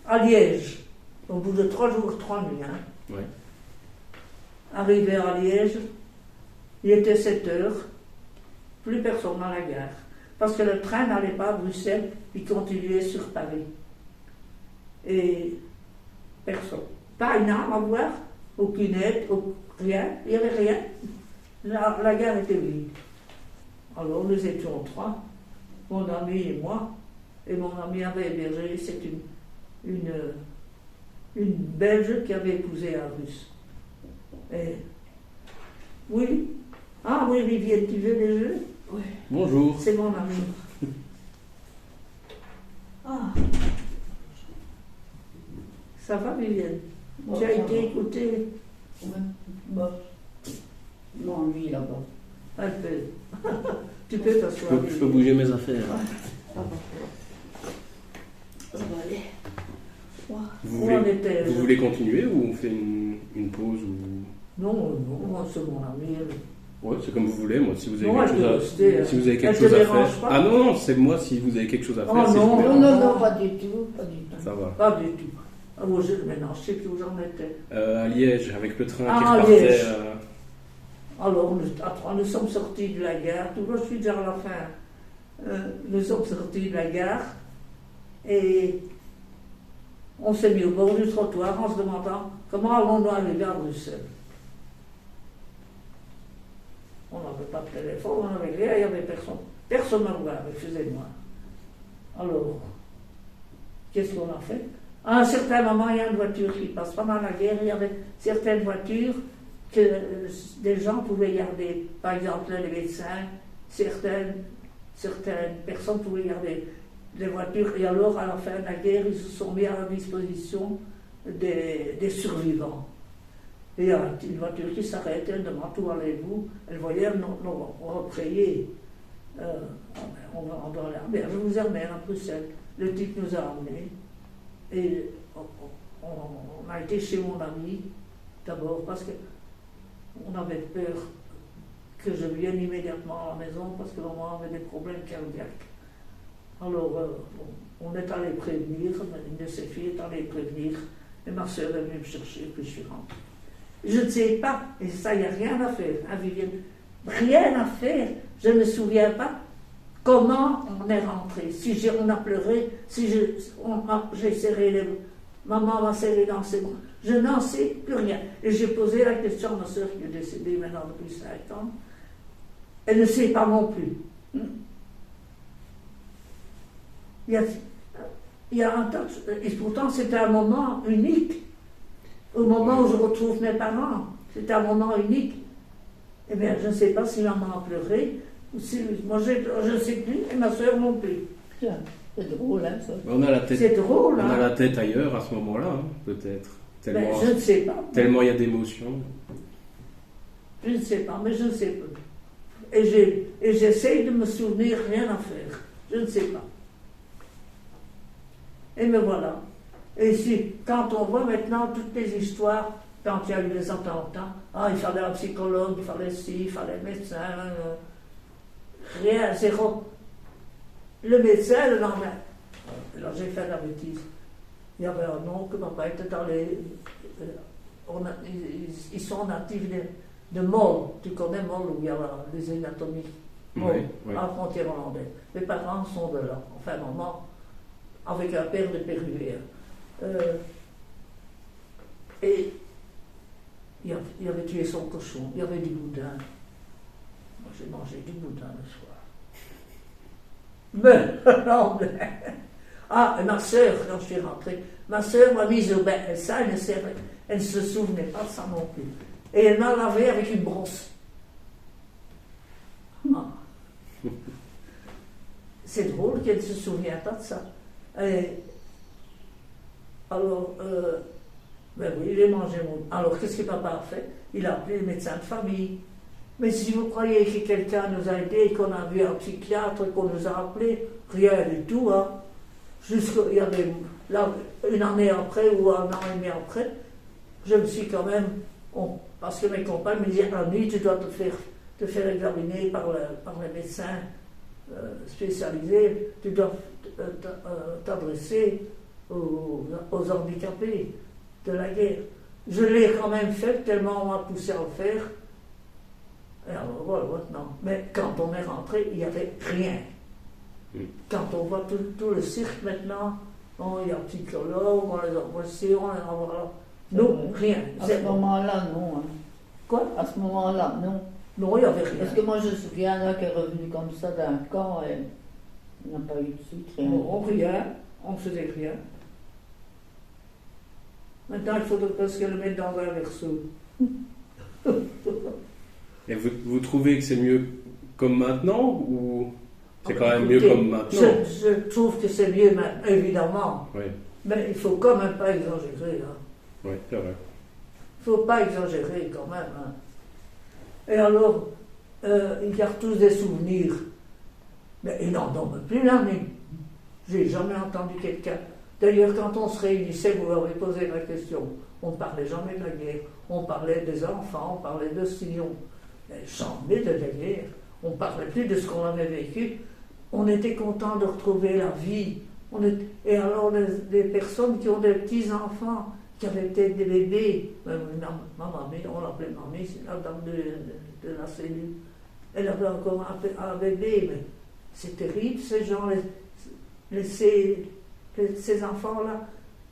à Liège, au bout de 3 jours, 3 nuits, hein. Ouais. Arrivé à Liège, il était 7 heures, plus personne dans la gare. Parce que le train n'allait pas à Bruxelles, il continuait sur Paris. Et personne. Pas une âme à voir, aucune aide, rien, il n'y avait rien. La gare était vide. Alors nous étions 3, mon ami et moi, et mon ami avait hébergé, c'est une Belge qui avait épousé un Russe. Et, oui. Ah oui, Vivienne, tu veux des jeux? Oui. Bonjour. C'est mon ami. Ah. Ça va, Vivienne? Bon, Tu as ça été va. écoutée? Ouais. Bon. Non, lui là-bas. Un peu. Tu peux t'asseoir. Je peux bouger mes affaires. Ça va. Ça va aller. Ouais. Vous Où on était? voulez continuer ou on fait une pause ou... Non, non, c'est mon ami. Ouais, c'est comme vous voulez. Moi, si vous avez Non, quelque elle chose peut à, rester, si vous avez quelque elle te chose à dérange faire. pas? Ah non, non, c'est moi si vous avez quelque chose à faire. Oh si non, je vous Non, dérange. non, non, pas du tout, pas du tout. Ça va. Pas du tout. Ah, bon, maintenant, je sais plus où j'en étais. À Liège, avec le train qui Ah, repartait. Liège. Alors, nous sommes sortis de la gare, tout le monde, je suis déjà à la fin. Nous sommes sortis de la gare et on s'est mis au bord du trottoir en se demandant comment allons-nous arriver à Bruxelles. On n'avait pas de téléphone, on n'avait rien, il n'y avait personne. Personne à voir, excusez-moi. Alors, qu'est-ce qu'on a fait? À un certain moment, il y a une voiture qui passe. Pendant la guerre, il y avait certaines voitures que des gens pouvaient garder. Par exemple, les médecins, certaines personnes pouvaient garder des voitures. Et alors, à la fin de la guerre, ils se sont mis à la disposition des survivants. Et il y a une voiture qui s'arrête, elle demande où allez-vous? Elle voyait, non, on va prier. On doit aller. Bien, je vous emmène à Bruxelles. Le type nous a emmenés. Et on a été chez mon ami, d'abord, parce qu'on avait peur que je vienne immédiatement à la maison, parce que maman avait des problèmes cardiaques. Alors, on est allé prévenir, une de ses filles est allée prévenir, et ma soeur est venue me chercher, puis je suis rentrée. Je ne sais pas, et ça, il n'y a rien à faire, hein, Vivienne? Rien à faire. Je ne me souviens pas comment on est rentré. Si on a pleuré, si j'ai serré les... Maman m'a serré dans ses bras. Je n'en sais plus rien. Et j'ai posé la question à ma soeur qui est décédée maintenant depuis 5 ans. Elle ne sait pas non plus. Il y a un tas de... Et pourtant, c'était un moment unique. Au moment où je retrouve mes parents, c'était un moment unique. Eh bien, je ne sais pas si maman a pleuré, ou si... Moi, je ne sais plus, et ma soeur non plus. Tiens, c'est drôle, hein, ça. On a la tête, C'est drôle, on a hein? la tête ailleurs à ce moment-là, hein, peut-être. Ben, Tellement, je ne sais pas. tellement il y a d'émotions. Je ne sais pas, mais je ne sais pas. Et j'essaye de me souvenir, rien à faire. Je ne sais pas. Et me voilà. Et si, quand on voit maintenant toutes les histoires, quand il y a eu les attentats, il fallait un psychologue, il fallait ci, il fallait un médecin, rien, zéro. Le médecin, le lendemain, là j'ai fait la bêtise. Il y avait un oncle, papa était dans les... ils sont natifs de Mol. Tu connais Mol, où il y a les îles atomiques. Mol, Oui. à la frontière hollandaise. Mes parents sont de là. Enfin, maman, avec un père de Péruvien. Et il avait tué son cochon, il y avait du boudin. Moi j'ai mangé du boudin le soir. Mais, non, mais... Ah, et ma soeur, quand je suis rentrée, ma soeur m'a mise au bain, et ça, elle ne se souvenait pas de ça non plus. Et elle m'a lavé avec une brosse. Ah. C'est drôle qu'elle ne se souvienne pas de ça. Alors, ben oui, j'ai mangé mon. Alors, qu'est-ce que papa a fait? Il a appelé le médecin de famille. Mais si vous croyez que quelqu'un nous a aidés, qu'on a vu un psychiatre, qu'on nous a appelé, rien du tout, hein. Il y avait, là, une année après ou un an et demi après, je me suis quand même, parce que mes compagnes me disaient, Annie, tu dois te faire examiner par les médecins spécialisés, tu dois t'adresser aux handicapés de la guerre. Je l'ai quand même fait, tellement on m'a poussé à le faire. Et alors voilà, maintenant. Mais quand on est rentré, il n'y avait rien. Quand on voit tout le cirque maintenant, il y a un psychologue, on les envoie ici, on les envoie là. Non, rien. À ce moment-là, non. Hein. Quoi? À ce moment-là, non. Non, il n'y avait rien. Parce que moi, je me souviens d'un qui est revenu comme ça d'un camp et il n'a pas eu de suite, rien. Non, rien. On ne faisait rien. Maintenant, il faudrait presque le mettre dans un verso. Et vous trouvez que c'est mieux comme maintenant ou c'est quand même écoutez, mieux comme maintenant? Je trouve que c'est mieux maintenant, évidemment. Oui, Mais il ne faut quand même pas exagérer. Hein. oui, c'est vrai. Il ne faut pas exagérer quand même. Hein. Et alors, ils gardent tous des souvenirs. Mais ils n'en dorment plus la nuit. J'ai jamais entendu quelqu'un. D'ailleurs, quand on se réunissait, vous avez posé la question, on ne parlait jamais de la guerre. On parlait des enfants, on parlait de Sion. Jamais de la guerre. On ne parlait plus de ce qu'on avait vécu. On était content de retrouver la vie. Et alors, des personnes qui ont des petits-enfants, qui avaient peut-être des bébés, même ma mamie, on l'appelait mamie, c'est la dame de la cellule. Elle avait encore un bébé, mais c'est terrible, ces gens, ces enfants-là.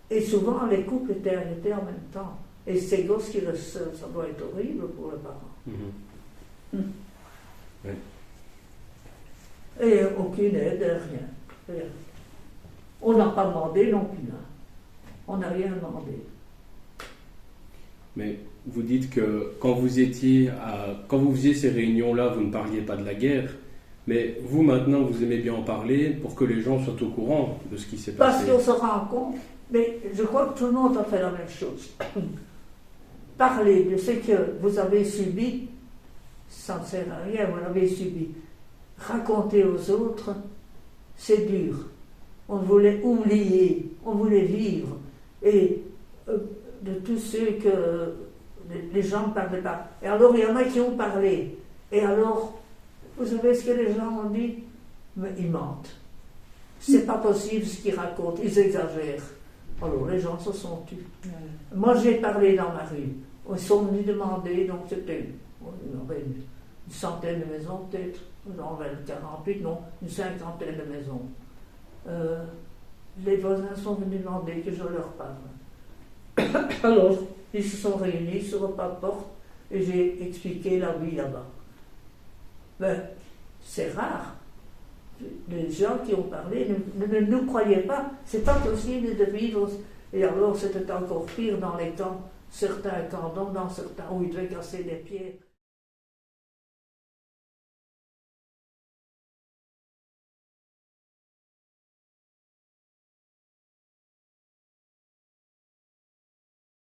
Et souvent, les couples étaient arrêtés en même temps. Et ces gosses qui restent seuls, ça doit être horrible pour les parents. Oui. Et aucune aide, rien. On n'a pas demandé non plus. Hein. On n'a rien demandé. Mais vous dites que quand vous faisiez ces réunions-là, vous ne parliez pas de la guerre. Mais vous, maintenant, vous aimez bien en parler pour que les gens soient au courant de ce qui s'est passé. Parce qu'on se rend compte, mais je crois que tout le monde a fait la même chose. Parler de ce que vous avez subi, ça ne sert à rien, vous l'avez subi. Raconter aux autres, c'est dur. On voulait oublier, on voulait vivre. Et de tous ceux que les gens ne parlaient pas. Et alors, il y en a qui ont parlé. Et alors, vous savez ce que les gens ont dit? Mais ils mentent. C'est pas possible ce qu'ils racontent, ils exagèrent. Alors, les gens se sont tus. Moi, j'ai parlé dans ma rue. Ils sont venus demander, donc c'était une centaine de maisons peut-être, en 48, non, une cinquantaine de maisons. Les voisins sont venus demander que je leur parle. Alors, ils se sont réunis sur le pas de porte et j'ai expliqué la vie là-bas. Ben, c'est rare. Les gens qui ont parlé ne nous croyaient pas. C'est pas possible de vivre. Et alors, c'était encore pire dans les camps, certains camps, dans certains où ils devaient casser des pierres.